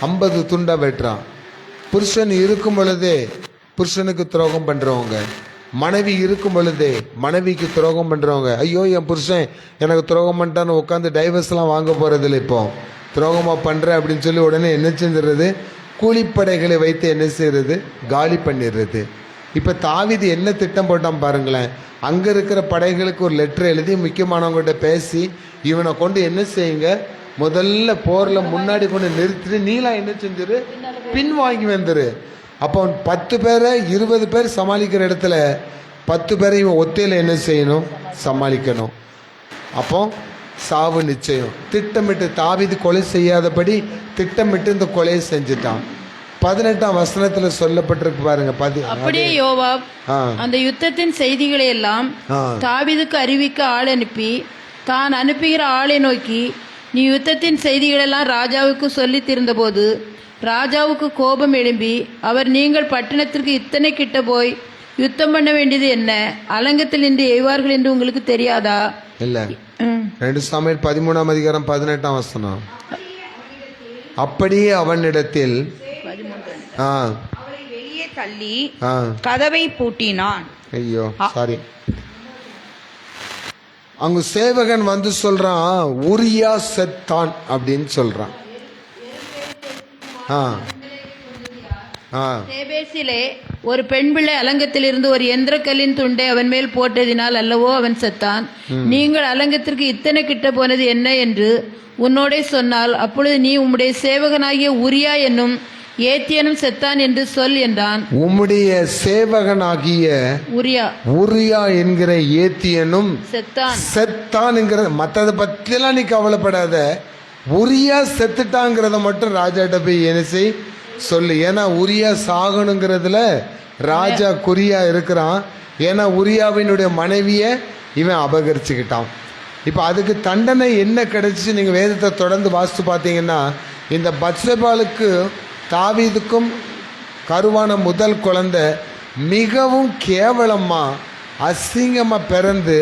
S1: 50 துண்டை வெட்டுறான். புருஷன் இருக்கும் பொழுதே புருஷனுக்கு துரோகம் பண்ணுறவங்க, மனைவி இருக்கும் பொழுதே மனைவிக்கு துரோகம் பண்ணுறவங்க. ஐயோ என் புருஷன் எனக்கு துரோகம் பண்ணிட்டான்னு உட்காந்து டைவர்ஸ்லாம் வாங்க போகிறதில்ல. இப்போ துரோகமாக பண்ணுறேன் அப்படின்னு சொல்லி உடனே என்ன செஞ்சிடுறது, கூலிப்படைகளை வைத்து என்ன செய்கிறது, காலி பண்ணிடுறது. இப்போ தாவீது என்ன திட்டம் போட்டான் பாருங்களேன். அங்கே இருக்கிற படைகளுக்கு ஒரு லெட்டர் எழுதி முக்கியமானவங்கள்ட்ட பேசி, இவனை கொண்டு என்ன செய்யுங்க, முதல்ல போரில் முன்னாடி கொண்டு நிறுத்திட்டு நீலாம் என்ன செஞ்சிரு, பின் வாங்கி வந்துரு. அப்போ 10 பேரை 20 பேர் சமாளிக்கிற இடத்துல 10 பேரையும் ஒத்தையில் என்ன செய்யணும், சமாளிக்கணும். அப்போ சாவு நிச்சயம். திட்டமிட்டு தாவீது கொலை செய்யாதபடி திட்டமிட்டு இந்த கொலையை செஞ்சுட்டான். 18ஆம் வசனத்தில் சொல்லப்பட்டிருக்கு பாருங்க.
S4: அப்படியே யோவாப் அந்த யுத்தத்தின் செய்திகளை எல்லாம் தாவீதுக்கு அறிவிக்க ஆள் அனுப்பி, தான் அனுப்புகிற ஆளை நோக்கி, நீ யுத்தத்தின் செய்திகளெல்லாம் ராஜாவுக்கு சொல்லித்திருந்த போது ராஜாவுக்கு கோபம் எழும்பி அவர், நீங்கள் பட்டணத்திற்கு இத்தனை கிட்ட போய் யுத்தம் பண்ண வேண்டியது என்ன, அலங்கத்தில் நின்று எய்வார்கள் என்று உங்களுக்கு தெரியாதா?
S1: இல்ல 2 சாமுவேல் 13ஆம் அதிகாரம் 18ஆம் வசனம். அப்படியே அவனிடத்தில்
S5: அவரை வெளியே தள்ளி கதவை பூட்டினான்.
S1: ஐயோ சாரி, அங்கு சேவகன் வந்து சொல்றான், உரியா செத்தான் அப்படின்னு சொல்றான்.
S4: தேபேசிலே ஒரு பெண் பிள்ளை அலங்கத்தில் இருந்து ஒரு எந்திரக்கல்லின் துண்டை அவன் மேல் போட்டதினால் அல்லவோ அவன் செத்தான். நீங்கள் அலங்கத்திற்கு இத்தனை கிட்ட போனது என்ன என்று உன்னோடே சொன்னால், அப்பொழுது நீ உம்முடைய சேவகனாகிய உரியா என்னும் ஏத்தியனும் செத்தான் என்று சொல் என்றான்.
S1: உம்முடைய சேவகனாகிய உரியா என்கிற ஏத்தியனும் செத்தான் என்கிற, மற்றதை பற்றிலாம் நீ கவலைப்படாத, உரியா செத்துட்டாங்கிறத மட்டும் ராஜாட்ட போய் என்ன செய் சொல்லு. ஏன்னா உரியா சாகணுங்கிறதுல ராஜா குறியா இருக்கிறான். ஏன்னா உரியாவினுடைய மனைவியை இவன் அபகரிச்சுக்கிட்டான். இப்போ அதுக்கு தண்டனை என்ன கிடைச்சி, நீங்கள் வேதத்தை தொடர்ந்து வாசித்து பார்த்தீங்கன்னா, இந்த பத்சேபாளுக்கு தாவீதுக்கும் கருவான முதல் குழந்தை மிகவும் கேவலமாக அசிங்கமாக பிறந்து,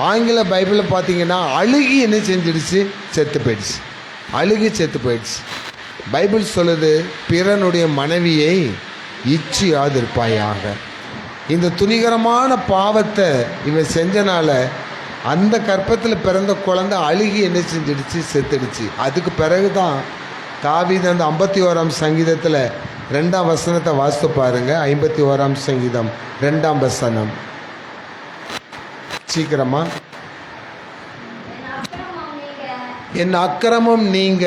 S1: ஆங்கில பைபிளில் பார்த்தீங்கன்னா அழுகி என்ன செஞ்சிடுச்சு, செத்து போயிடுச்சு. அழுகி செத்து போயிடுச்சு. பைபிள் சொல்லுது, பிறனுடைய மனைவியை இச்சியாதிருப்பாயாக. இந்த துணிகரமான பாவத்தை இவன் செஞ்சனால அந்த கற்பத்தில் பிறந்த குழந்தை அழுகி என்ன செஞ்சிடுச்சு, செத்துடுச்சு. அதுக்கு பிறகுதான் தாவீது அந்த 51ஆம் சங்கீதத்தில் 2ஆம் வசனத்தை வாசித்து பாருங்க. 51ஆம் சங்கீதம் 2ஆம் வசனம். சீக்கிரமா. என் அக்கிரமம் நீங்க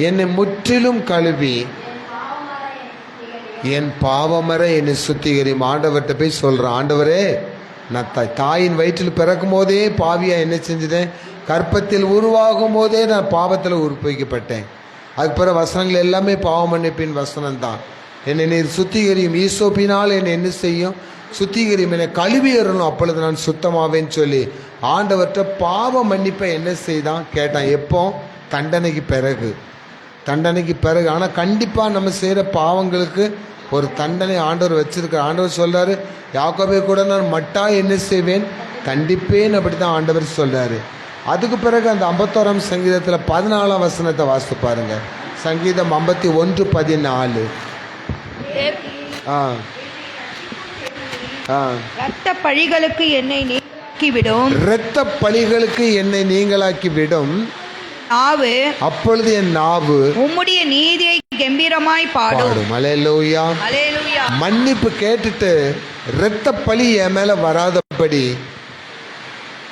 S1: என்னை முற்றிலும் கழுவி என் பாவமர என்னை சுத்திகரியும். ஆண்டவர்கிட்ட போய் சொல்கிறேன், ஆண்டவரே நான் தாயின் வயிற்றில் பிறக்கும் போதே பாவியாக என்ன செஞ்சுட்டேன், கற்பத்தில் உருவாகும் போதே நான் பாவத்தில் உருப்பிக்கப்பட்டேன். அதுக்கு பிறகு வசனங்கள் எல்லாமே பாவம் மன்னிப்பின் வசனம்தான். என்னை நீர் சுத்திகரியும், ஈசோப்பினால் என்னை என்ன செய்யும், சுத்திகரிமனை கழுவி எறணும், அப்பொழுது நான் சுத்தமாவேன்னு சொல்லி ஆண்டவர்கிட்ட பாவ மன்னிப்பை என்ன செய்தான் கேட்டான். எப்போ? தண்டனைக்கு பிறகு. தண்டனைக்கு பிறகு. ஆனால் கண்டிப்பாக நம்ம செய்கிற பாவங்களுக்கு ஒரு தண்டனை ஆண்டவர் வச்சிருக்கார். ஆண்டவர் சொல்றாரு, யாக்கோபே கூட நான் மட்டா என்ன செய்வேன், கண்டிப்பேன். அப்படி தான் ஆண்டவர் சொல்றாரு. அதுக்கு பிறகு அந்த 51ஆம் சங்கீதத்தில் 14ஆம் வசனத்தை வாசித்து பாருங்க. சங்கீதம் 51:14.
S5: இரத்த பழிகளுக்கு என்னை நீக்கிவிடும்,
S1: இரத்த பழிகளுக்கு என்னை நீங்களாக்கி விடும்
S5: நாவு,
S1: அப்பொழுது என் நாவு
S5: உம்முடைய நீதியை கம்பீரமாய் பாடும்.
S1: அல்லேலூயா.
S5: அல்லேலூயா.
S1: மன்னிப்பு கேட்டுட்டு இரத்த பழி என் மேல வராதபடி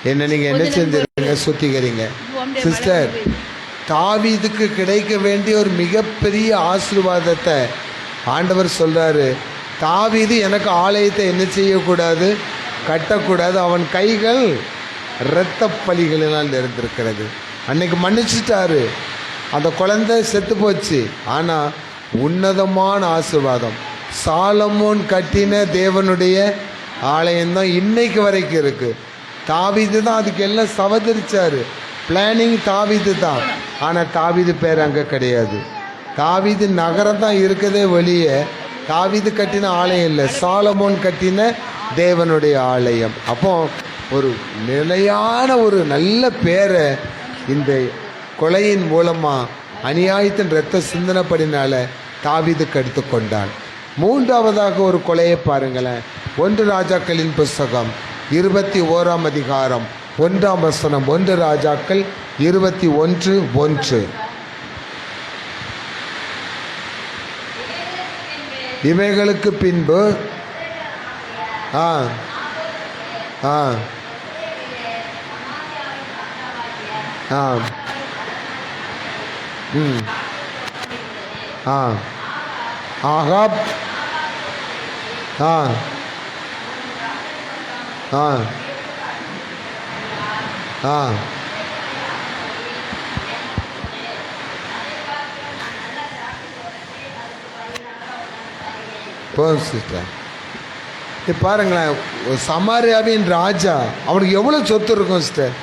S1: என்ன நீங்க என்ன செஞ்சிருங்க, சுத்திகரிங்க. சிஸ்டர், தாவீதுக்கு கிடைக்க வேண்டிய ஒரு மிகப்பெரிய ஆசீர்வாதத்தை ஆண்டவர் சொல்றாரு. தாவீது எனக்கு ஆலயத்தை என்ன செய்யக்கூடாது, கட்டக்கூடாது, அவன் கைகள் இரத்த பழிகளினால் இருந்திருக்கிறது. அன்னைக்கு மன்னிச்சிட்டாரு, அந்த குழந்தை செத்து போச்சு. ஆனால் உன்னதமான ஆசீர்வாதம், சாலமோன் கட்டின தேவனுடைய ஆலயம்தான் இன்னைக்கு வரைக்கும் இருக்கு. தாவீது தான் அதுக்கு எல்லாம் சவதரிச்சாரு. பிளானிங் தாவீது தான். ஆனால் தாவீது பேர் அங்கே கிடையாது. தாவீது நகரம் தான் இருக்கதே வெளியே. தாவீது கட்டின ஆலயம் இல்லை, சாலமோன் கட்டின தேவனுடைய ஆலயம். அப்போ ஒரு நிலையான ஒரு நல்ல பேரை இந்த கொலையின் மூலமாக அநியாயத்தின் இரத்த சிந்தனைப்படினால தாவீதுக்கு எடுத்துக்கொண்டான். மூன்றாவதாக ஒரு கொலையை பாருங்களேன். 1 ராஜாக்களின் புஸ்தகம் 21ஆம் அதிகாரம் 1ஆம் வசனம். 1 ராஜாக்கள் 21:1. இவைகளுக்கு பின்பு ஆ ஆ ஆ ம் ஆ ஆகாப் ஆ ஆ ஆ போதும் சிஸ்டர். இப்போ பாருங்களேன், சமாரியாவின் ராஜா, அவனுக்கு எவ்வளோ சொத்து இருக்கும் சிஸ்டர்.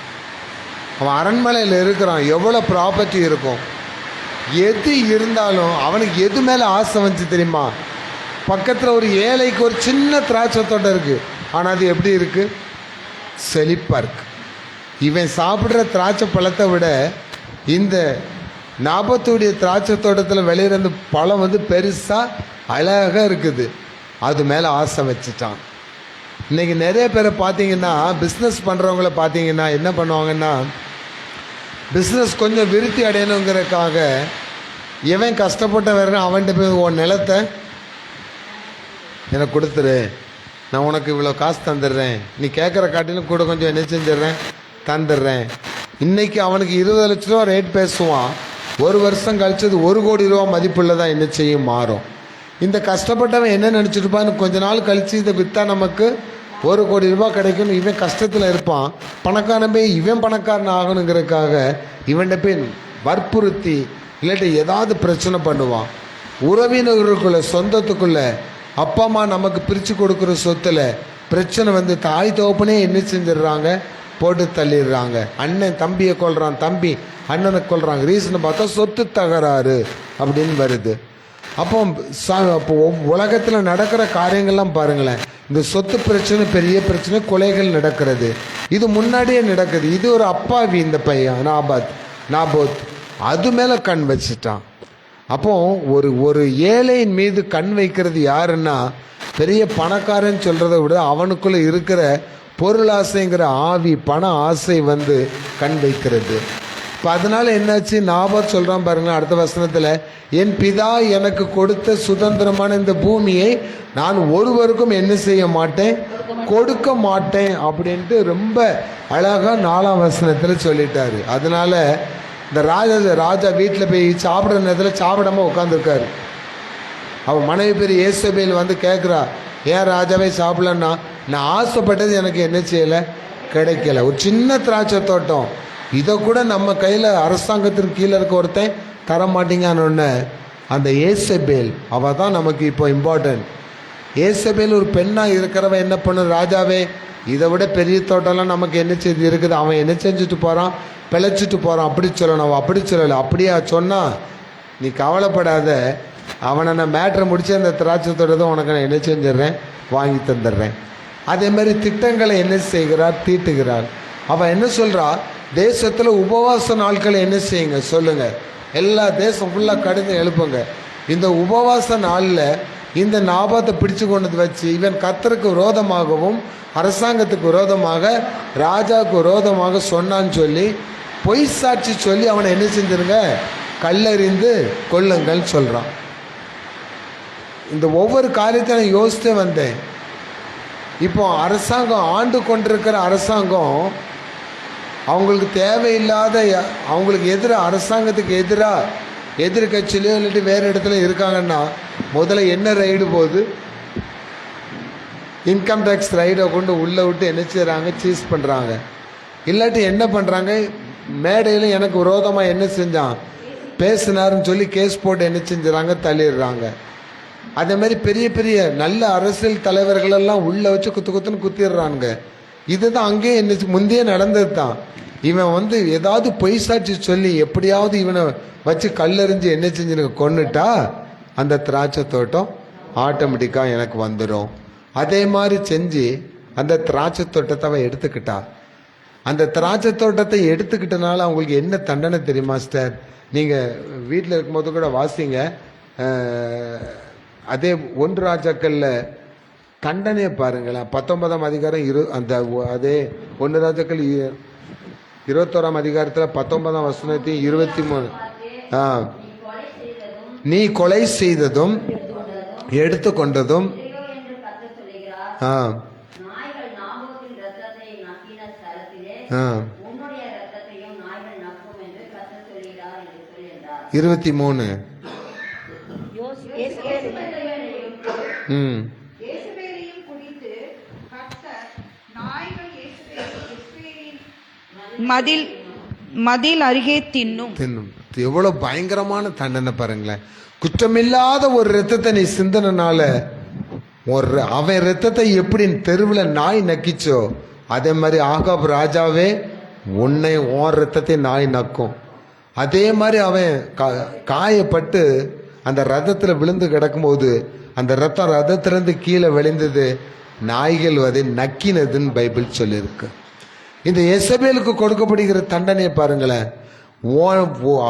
S1: அவன் அரண்மனையில் இருக்கிறான், எவ்வளோ ப்ராப்பர்ட்டி இருக்கும். எது இருந்தாலும் அவனுக்கு எது மேலே ஆசை வந்துச்சு தெரியுமா? பக்கத்தில் ஒரு ஏழைக்கு ஒரு சின்ன திராட்சை தோட்டம் இருக்குது, ஆனால் அது எப்படி இருக்குது? செழிப்பாக இருக்குது. இவன் சாப்பிட்ற திராட்சை பழத்தை விட இந்த நாபத்துடைய திராட்சை தோட்டத்தில் விளையிற பழம் வந்து பெருசாக அழகாக இருக்குது. அது மேலே ஆசை வச்சுட்டான். இன்றைக்கி நிறைய பேரை பார்த்தீங்கன்னா, பிஸ்னஸ் பண்ணுறவங்கள பார்த்தீங்கன்னா என்ன பண்ணுவாங்கன்னா, பிஸ்னஸ் கொஞ்சம் விருத்தி அடையணுங்கிறதுக்காக எவன் கஷ்டப்பட்ட வேறு அவன்கிட்ட போய் உன் நிலத்தை எனக்கு கொடுத்துரு, நான் உனக்கு இவ்வளோ காசு தந்துடுறேன், நீ கேட்குற காட்டிலும் கூட கொஞ்சம் என்ன செஞ்சிடுறேன், தந்துடுறேன். இன்றைக்கி அவனுக்கு 20 லட்ச ரூபா ரேட் பேசுவான். ஒரு வருஷம் கழிச்சது 1 கோடி ரூபா மதிப்புள்ள தான் என்ன செய்யும், மாறும். இந்த கஷ்டப்பட்டவன் என்ன நினச்சிருப்பான்னு, கொஞ்ச நாள் கழித்து இதை விற்றா நமக்கு 1 கோடி ரூபா கிடைக்கும்னு இவன் கஷ்டத்தில் இருப்பான். பணக்காரன் போய் இவன் பணக்காரன் ஆகணுங்கிறதுக்காக இவன்கிட்ட போய் வற்புறுத்தி இல்லாட்டி ஏதாவது பிரச்சனை பண்ணுவான். உறவினர்களுக்குள்ள, சொந்தத்துக்குள்ள, அப்பா அம்மா நமக்கு பிரித்து கொடுக்குற சொத்தில் பிரச்சனை வந்து தாய் தோப்பனே என்ன செஞ்சிடுறாங்க, போட்டு தள்ளிடுறாங்க. அண்ணன் தம்பியை கொள்கிறான், தம்பி அண்ணனை கொள்கிறாங்க. ரீசனை பார்த்தா சொத்து தகராறு அப்படின்னு வருது. அப்போ உலகத்தில் நடக்கிற காரியங்கள்லாம் பாருங்களேன். இந்த சொத்து பிரச்சனை, பெரிய பிரச்சனை, கொலைகள் நடக்கிறது. இது முன்னாடியே நடக்குது. இது ஒரு அப்பாவி, இந்த பையன் நாபோத் அது மேலே கண் வச்சுட்டான். அப்போ ஒரு ஏழையின் மீது கண் வைக்கிறது யாருன்னா, பெரிய பணக்காரன்னு சொல்கிறத விட அவனுக்குள்ளே இருக்கிற பொருளாசைங்கிற ஆவி, பண ஆசை வந்து கண் வைக்கிறது. இப்போ அதனால என்னாச்சு, நாபோத் சொல்கிறான் பாருங்களேன் அடுத்த வசனத்தில், என் பிதா எனக்கு கொடுத்த சுதந்திரமான இந்த பூமியை நான் ஒருவருக்கும் என்ன செய்ய மாட்டேன், கொடுக்க மாட்டேன் அப்படின்ட்டு ரொம்ப அழகாக 4ஆம் வசனத்தில் சொல்லிட்டாரு. அதனால இந்த ராஜா வீட்டில் போய் சாப்பிட்ற நேரத்தில் சாப்பிடாம உட்காந்துருக்காரு. அவன் மனைவி பேர் ஏசபேல் வந்து கேட்குறா, ஏன் ராஜாவே சாப்பிடலன்னா, நான் ஆசைப்பட்டது எனக்கு என்ன செய்யலை, கிடைக்கல. ஒரு சின்ன திராட்சை தோட்டம், இதை கூட நம்ம கையில் அரசாங்கத்திற்கு கீழே இருக்க ஒருத்தன் தர மாட்டீங்கன்னு. அந்த ஏசபேல் அவள் தான் நமக்கு இப்போ இம்பார்ட்டன்ட். ஏசபேல் ஒரு பெண்ணா இருக்கிறவன் என்ன பண்ணும், ராஜாவே இதை விட பெரிய தோட்டம்லாம் நமக்கு என்ன செய்து இருக்குது, அவன் என்ன செஞ்சுட்டு போகிறான், பிழைச்சிட்டு போகிறான் அப்படி சொல்லணும். அவன் அப்படி சொல்லலை. அப்படியா சொன்னால் நீ கவலைப்படாத, அவனை நான் மேட்ரை முடிச்சு அந்த திராட்சை தோட்டத்தை உனக்கு நான் என்ன செஞ்சிடுறேன், வாங்கி தந்துடுறேன். அதே மாதிரி திட்டங்களை என்ன செய்கிறார், தீட்டுகிறார். அவன் என்ன சொல்கிறா, தேசத்தில் உபவாச நாட்களை என்ன செய்யுங்க சொல்லுங்கள், எல்லா தேசம் ஃபுல்லாக கடிந்து எழுப்புங்க. இந்த உபவாச நாளில் இந்த நாபாத்தை பிடிச்சு கொண்டு வச்சு இவன் கர்த்தருக்கு விரோதமாகவும் அரசாங்கத்துக்கு விரோதமாக ராஜாவுக்கு விரோதமாக சொன்னான்னு சொல்லி பொய் சாட்சி சொல்லி அவனை என்ன செஞ்சிருங்க, கல்லறிந்து கொள்ளுங்கள் சொல்கிறான். இந்த ஒவ்வொரு காரியத்தை நான் யோசித்தே வந்தேன். இப்போ அரசாங்கம் ஆண்டு கொண்டிருக்கிற அரசாங்கம் அவங்களுக்கு தேவையில்லாத, அவங்களுக்கு எதிராக, அரசாங்கத்துக்கு எதிராக எதிர்கட்சியிலையோ இல்லாட்டி வேறு இடத்துல இருக்காங்கன்னா முதல்ல என்ன ரைடு போகுது, இன்கம் டேக்ஸ் ரைடை கொண்டு உள்ளே விட்டு என்ன செய்கிறாங்க, சீஸ் பண்ணுறாங்க. இல்லாட்டி என்ன பண்ணுறாங்க, மேடையில் எனக்கு விரோதமாக என்ன செஞ்சான் பேசினாருன்னு சொல்லி கேஸ் போட்டு என்ன செஞ்சுறாங்க, தள்ளிடுறாங்க. அதே மாதிரி பெரிய பெரிய நல்ல அரசியல் தலைவர்களெல்லாம் உள்ளே வச்சு குத்துன்னு குத்திடுறாங்க. இதுதான் அங்கேயே என்ன முந்தைய நடந்தது தான். இவன் ஏதாவது பொய் சாட்சி சொல்லி எப்படியாவது இவனை வச்சு கல்லெறிஞ்சு என்ன செஞ்சு கொன்னுட்டா அந்த திராட்சை தோட்டம் ஆட்டோமேட்டிக்காக எனக்கு வந்துடும். அதே மாதிரி செஞ்சு அந்த திராட்சை தோட்டத்தை அவன் எடுத்துக்கிட்டா. அந்த திராட்சை தோட்டத்தை எடுத்துக்கிட்டனால அவங்களுக்கு என்ன தண்டனை தெரியுமா சார்? நீங்கள் வீட்டில் இருக்கும்போது கூட வாசிங்க. அதே 1 ராஜாக்கள்ல தண்டனையை பாருங்களேன். 19ஆம் அதிகாரம் அந்த அதே 1 ராஜாக்கள் 21ஆம் அதிகாரத்தில் 19ஆம் வசனத்தையும் 23 நீ கொலை செய்ததும் எடுத்துக்கொண்டதும் இருபத்தி 23
S5: மதில் அருகே தின்னும்.
S1: எவ்வளவு பயங்கரமான தண்டனை பாருங்களேன். குற்றமில்லாத ஒரு ரத்தத்தை நீ சிந்தனால அவன் ரத்தத்தை எப்படி தெருவில் நாய் நக்கிச்சோ அதே மாதிரி ஆகாப் ராஜாவே உன்னை உன் ரத்தத்தை நாய் நக்கும். அதே மாதிரி அவன் காயப்பட்டு அந்த ரதத்தில் விழுந்து கிடக்கும்போது அந்த ரத்தம் ரதத்திலிருந்து கீழே விளைந்தது, நாய்கள் அதை நக்கினதுன்னு பைபிள் சொல்லியிருக்கு. இந்த எசபேலுக்கு கொடுக்கப்படுகிற தண்டனையை பாருங்களேன்.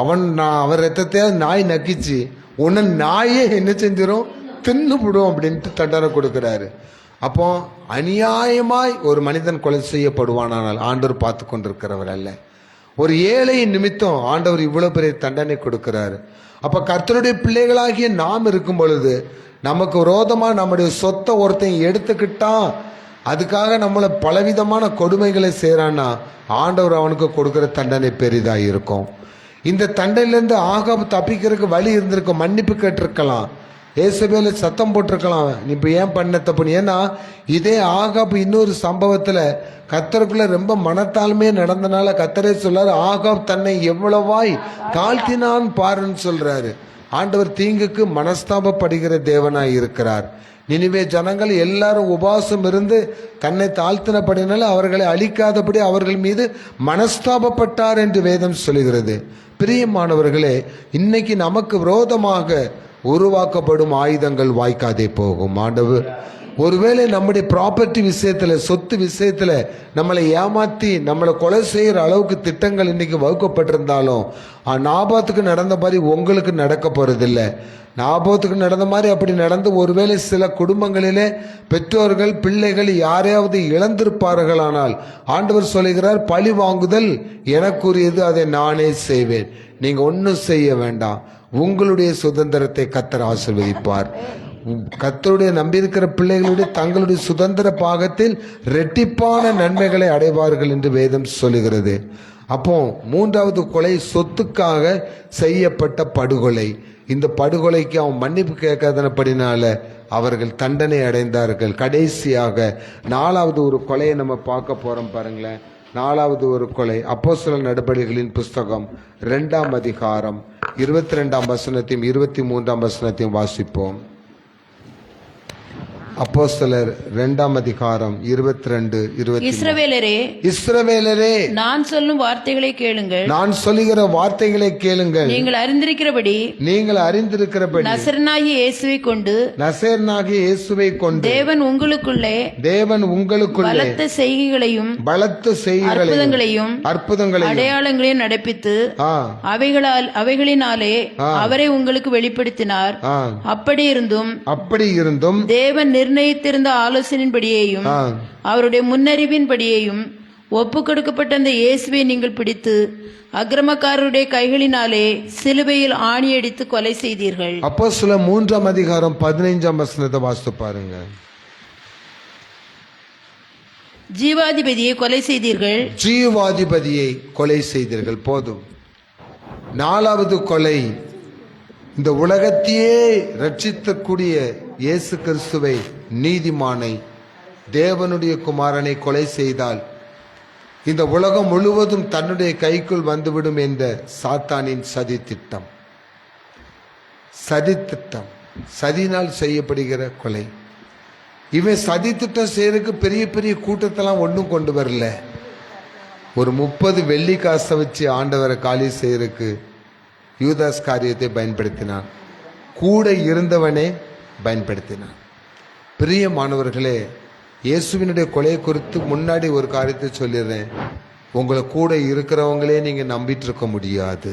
S1: அவன் ரத்தத்தை நாய் நக்கிச்சு உன்னை நாயே என்ன செஞ்சிடும், தின்னுபிடும் அப்படின்ட்டு தண்டனை கொடுக்கிறாரு. அப்போ அநியாயமாய் ஒரு மனிதன் கொலை செய்யப்படுவானால் ஆண்டவர் பார்த்து கொண்டிருக்கிறவர் அல்ல. ஒரு ஏழையின் நிமித்தம் ஆண்டவர் இவ்வளவு பெரிய தண்டனை கொடுக்கிறாரு. அப்ப கர்த்தருடைய பிள்ளைகளாகிய நாம் இருக்கும் பொழுது நமக்கு விரோதமா நம்முடைய சொத்தை ஒருத்தன் எடுத்துக்கிட்டான், அதுக்காக நம்மளை பலவிதமான கொடுமைகளை செய்யறான்னா ஆண்டவர் அவனுக்கு கொடுக்கிற தண்டனை பெரிதா இருக்கும். இந்த தண்டையிலேருந்து ஆகாப் தப்பிக்கிறதுக்கு வழி இருந்திருக்கும், மன்னிப்பு கேட்டிருக்கலாம், ஏசபேல சத்தம் போட்டிருக்கலாம், நீ இப்போ ஏன் பண்ண தப்புன்னு. ஏன்னா இதே ஆகாப் இன்னொரு சம்பவத்தில் கர்த்தருக்குள்ள ரொம்ப மனத்தாழ்மையே நடந்தனால கர்த்தரே சொல்றாரு, ஆகாப் தன்னை எவ்வளவாய் தாழ்த்தினான் பாருன்னு சொல்றாரு. ஆண்டவர் தீங்குக்கு மனஸ்தாபப்படுகிற தேவனாய் இருக்கிறார். நினிவே ஜனங்கள் எல்லாரும் உபவாசம் இருந்து தன்னை தாழ்த்தினபடினால அவர்களை அழிக்காதபடி அவர்கள் மீது மனஸ்தாபப்பட்டார் என்று வேதம் சொல்கிறது. பிரியமானவர்களே, இன்னைக்கு நமக்கு விரோதமாக உருவாக்கப்படும் ஆயுதங்கள் வாய்க்காதே போகும். ஆண்டவர் ஒருவேளை நம்முடைய ப்ராப்பர்ட்டி விஷயத்துல, சொத்து விஷயத்துல நம்மளை ஏமாத்தி நம்மளை கொலை செய்யற அளவுக்கு திட்டங்கள் இன்னைக்கு வகுக்கப்பட்டிருந்தாலும் நாபாத்துக்கு நடந்த மாதிரி உங்களுக்கு நடக்க போறதில்லை. நாபாத்துக்கு நடந்த மாதிரி அப்படி நடந்து ஒருவேளை சில குடும்பங்களிலே பெற்றோர்கள் பிள்ளைகள் யாரையாவது இழந்திருப்பார்களானால் ஆண்டவர் சொல்லுகிறார், பழி வாங்குதல் எனக்குரியது, அதை நானே செய்வேன். நீங்க ஒன்றும் செய்ய வேண்டாம், உங்களுடைய சுதந்திரத்தை கர்த்தர் ஆசீர்வதிப்பார். கர்த்தருடைய நம்பியிருக்கிற பிள்ளைகளுடைய தங்களுடைய சுதந்திர பாகத்தில் இரட்டிப்பான நன்மைகளை அடைவார்கள் என்று வேதம் சொல்லுகிறது. அப்போ 3வது கொலை சொத்துக்காக செய்யப்பட்ட படுகொலை. இந்த படுகொலைக்கு அவன் மன்னிப்பு கேட்காதனப்படினால அவர்கள் தண்டனை அடைந்தார்கள். கடைசியாக 4வது ஒரு கொலையை நம்ம பார்க்க போறோம் பாருங்களேன். 4வது ஒரு கொலை அப்போஸ்தலர் நடபடிகளின் புஸ்தகம் 2ஆம் அதிகாரம் 22ஆம் வசனத்தையும் 23ஆம் வசனத்தையும் வாசிப்போம். அப்போஸ்தலர் 2ஆம் அதிகாரம் 22, 24.
S4: இஸ்ரவேலரே,
S1: இஸ்ரவேலரே,
S4: நான் சொல்லும் வார்த்தைகளை கேளுங்கள்.
S1: நான் சொல்லுகிற வார்த்தைகளை கேளுங்கள்.
S4: நீங்கள் அறிந்திருக்கிறபடி
S1: நசரேயனாகிய
S4: இயேசுவை கொண்டு தேவன் உங்களுக்குள்ளே பலத்த செய்கைகளையும்
S1: அற்புதங்களையும்
S4: அடையாளங்களையும் நடப்பித்து அவைகளினாலே அவரை உங்களுக்கு வெளிப்படுத்தினார். அப்படி இருந்தும் தேவன் நிர்ணயித்திருந்த ஆலோசனையின்படியேயும் அவருடைய முன்னறிவின்படியேயும் ஒப்பு கொடுக்கப்பட்ட அந்த இயேசுவை நீங்கள் பிடித்து அக்கிரமக்காரருடைய கைகளினாலே சிலுவையில் ஆணியடித்து கொலை செய்தீர்கள்.
S1: அப்போஸ்தலர் 3ஆம் அதிகாரம் 15ஆம் வசனத்தை வாசித்து பாருங்க.
S4: ஜீவாதிபதியை கொலை செய்தீர்கள். போதும். 4வது கொலை, இந்த உலகத்தையே ரட்சிக்கக்கூடிய இயேசு கிறிஸ்துவை, நீதிமானை, தேவனுடைய குமாரனை கொலை செய்தால் இந்த உலகம் முழுவதும் தன்னுடைய கைக்குள் வந்துவிடும் என்ற சாத்தானின் சதித்திட்டம், சதினால் செய்யப்படுகிற கொலை. இவன் சதித்திட்டம் செய்யறதுக்கு பெரிய பெரிய கூட்டத்தெல்லாம் ஒன்றும் கொண்டு வரல. ஒரு 30 வெள்ளி காசை வச்சு ஆண்டவரை காலி செய்யறதுக்கு யூதாஸ் காரியத்தை பயன்படுத்தினான். கூட இருந்தவனே பயன்படுத்தினான். பிரியமானவர்களே, இயேசுவினுடைய கொலையை குறித்து முன்னாடி ஒரு காரியத்தை சொல்லிடுறேன். உங்களை கூட இருக்கிறவங்களே நீங்கள் நம்பிட்டு இருக்க முடியாது.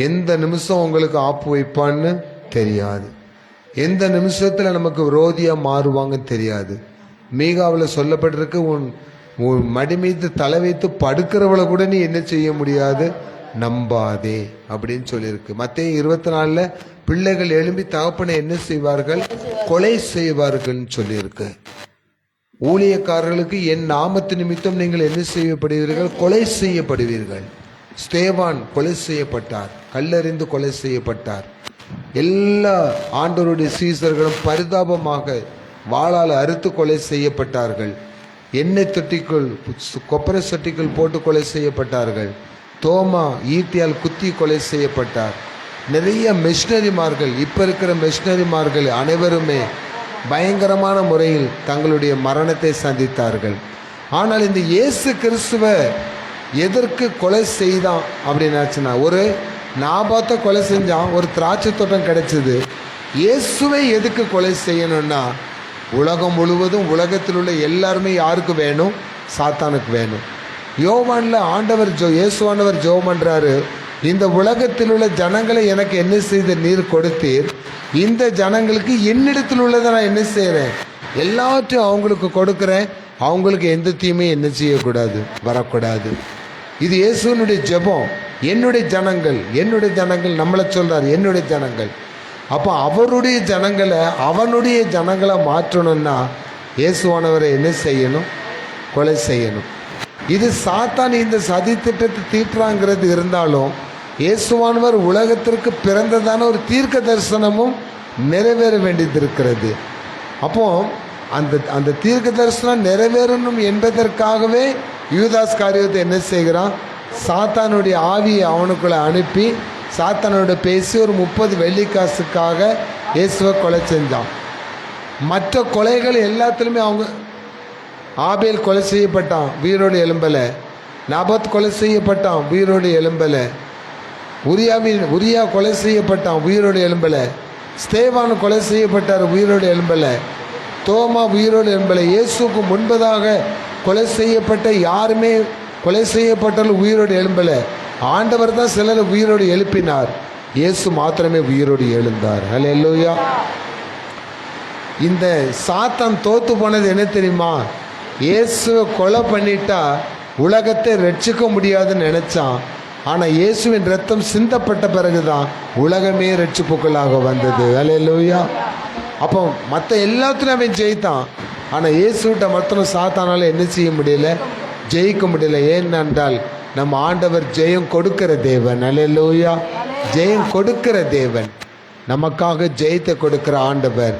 S4: எந்த நிமிஷம் உங்களுக்கு ஆப்பு வைப்பான்னு தெரியாது. எந்த நிமிஷத்தில் நமக்கு விரோதியாக மாறுவாங்கன்னு தெரியாது. மீகாவில் சொல்லப்பட்டிருக்கு, உன் மடி மீது தலை வைத்து படுக்கிறவளை கூட நீ என்ன செய்ய முடியாது, நம்பாதே அப்படின்னு சொல்லியிருக்கு. மத்தேயு 24ல் பிள்ளைகள் எழும்பி தகப்பனை என்ன செய்வார்கள், கொலை செய்வார்கள்னு சொல்லியிருக்கு. ஊழியக்காரர்களுக்கு என் நாமத்து நிமித்தம் நீங்கள் என்ன செய்யப்படுவீர்கள், கொலை செய்யப்படுவீர்கள். ஸ்தேவான் கொலை செய்யப்பட்டார், கல்லறிந்து கொலை செய்யப்பட்டார். எல்லா ஆண்டவருடைய சீசர்களும் பரிதாபமாக வாளால் அறுத்து கொலை செய்யப்பட்டார்கள். எண்ணெய் தொட்டிக்குள் கொப்பரை சட்டிக்குள் போட்டு கொலை செய்யப்பட்டார்கள். தோமா ஈட்டியால் குத்தி கொலை செய்யப்பட்டார். நிறைய மிஷினரிமார்கள், இப்போ இருக்கிற மிஷினரிமார்கள் அனைவருமே பயங்கரமான முறையில் தங்களுடைய மரணத்தை சந்தித்தார்கள். ஆனால் இந்த இயேசு கிறிஸ்துவை எதற்கு கொலை செய்தான் அப்படின்னாச்சுன்னா, ஒரு நாபாத்தை கொலை செஞ்சான், ஒரு திராட்சை தோட்டம் கிடைச்சது. இயேசுவை எதுக்கு கொலை செய்யணும்னா, உலகம் முழுவதும் உலகத்தில் உள்ள எல்லாருமே யாருக்கு வேணும், சாத்தானுக்கு வேணும். யோவான்ல ஆண்டவர் இயேசுவானவர் ஜெபம் பண்றாரு, இந்த உலகத்தில் உள்ள ஜனங்களை எனக்கு என்ன செய்த நீர் கொடுத்தீர், இந்த ஜனங்களுக்கு என்னிடத்தில் உள்ளதை நான் என்ன செய்கிறேன், எல்லாத்தையும் அவங்களுக்கு கொடுக்குறேன், அவங்களுக்கு எந்த தீமையும் என்ன செய்யக்கூடாது, வரக்கூடாது. இது இயேசுனுடைய ஜெபம். என்னுடைய ஜனங்கள் நம்மளை சொல்றாரு, என்னுடைய ஜனங்கள். அப்போ அவருடைய ஜனங்களை அவனுடைய ஜனங்களை மாற்றணும்னா இயேசுவானவரை என்ன செய்யணும், கொலை செய்யணும். இது சாத்தான் இந்த சதி திட்டத்தை தீட்டுறாங்கிறது இருந்தாலும் இயேசுவானவர் உலகத்திற்கு பிறந்ததான ஒரு தீர்க்க தரிசனமும் நிறைவேற வேண்டியது இருக்கிறது. அப்போ அந்த தீர்க்க தரிசனம் நிறைவேறணும் என்பதற்காகவே யூதாஸ் காரியத்தை என்ன செய்கிறான், சாத்தானுடைய ஆவியை அவனுக்குள்ள அனுப்பி சாத்தானோட பேசி ஒரு 30 வெள்ளிக்காசுக்காக இயேசுவை கொலை செஞ்சான். மற்ற கொலைகள் எல்லாத்துலேயுமே அவங்க, ஆபேல் கொலை செய்யப்பட்டான், உயிரோடு எழும்பலை. நாபாத் கொலை செய்யப்பட்டான், உயிரோடு எழும்பலை. உரியா கொலை செய்யப்பட்டான், உயிரோடு எழும்பலை. ஸ்தேவான் கொலை செய்யப்பட்டார், உயிரோடு எழும்பலை. தோமா உயிரோடு எழும்பலை. இயேசுக்கு முன்பதாக கொலை செய்யப்பட்ட யாருமே கொலை செய்யப்பட்டாலும் உயிரோடு எழும்பலை. ஆண்டவர் தான் சிலரை உயிரோடு எழுப்பினார், இயேசு மாத்திரமே உயிரோடு எழுந்தார். ஹல்லேலூயா. இந்த சாத்தான் தோத்து போனது என்ன தெரியுமா, இயேசுவை கொலை பண்ணிட்டா உலகத்தை ரட்சிக்க முடியாதுன்னு நினைச்சான். ஆனால் இயேசுவின் ரத்தம் சிந்தப்பட்ட பிறகுதான் உலகமே ரட்சிப்புக்குள்ளாக வந்தது. ஹல்லேலூயா. அப்போ மற்ற எல்லாத்துலையும் அவன் ஜெயித்தான், ஆனால் இயேசுகிட்ட மாத்திரம் சாத்தானால என்ன செய்ய முடியல, ஜெயிக்க முடியல. ஏனென்றால் நம்ம ஆண்டவர் ஜெயம் கொடுக்கிற தேவன். ஹல்லேலூயா. ஜெயம் கொடுக்கிற தேவன், நமக்காக ஜெயத்தை கொடுக்கிற ஆண்டவர்.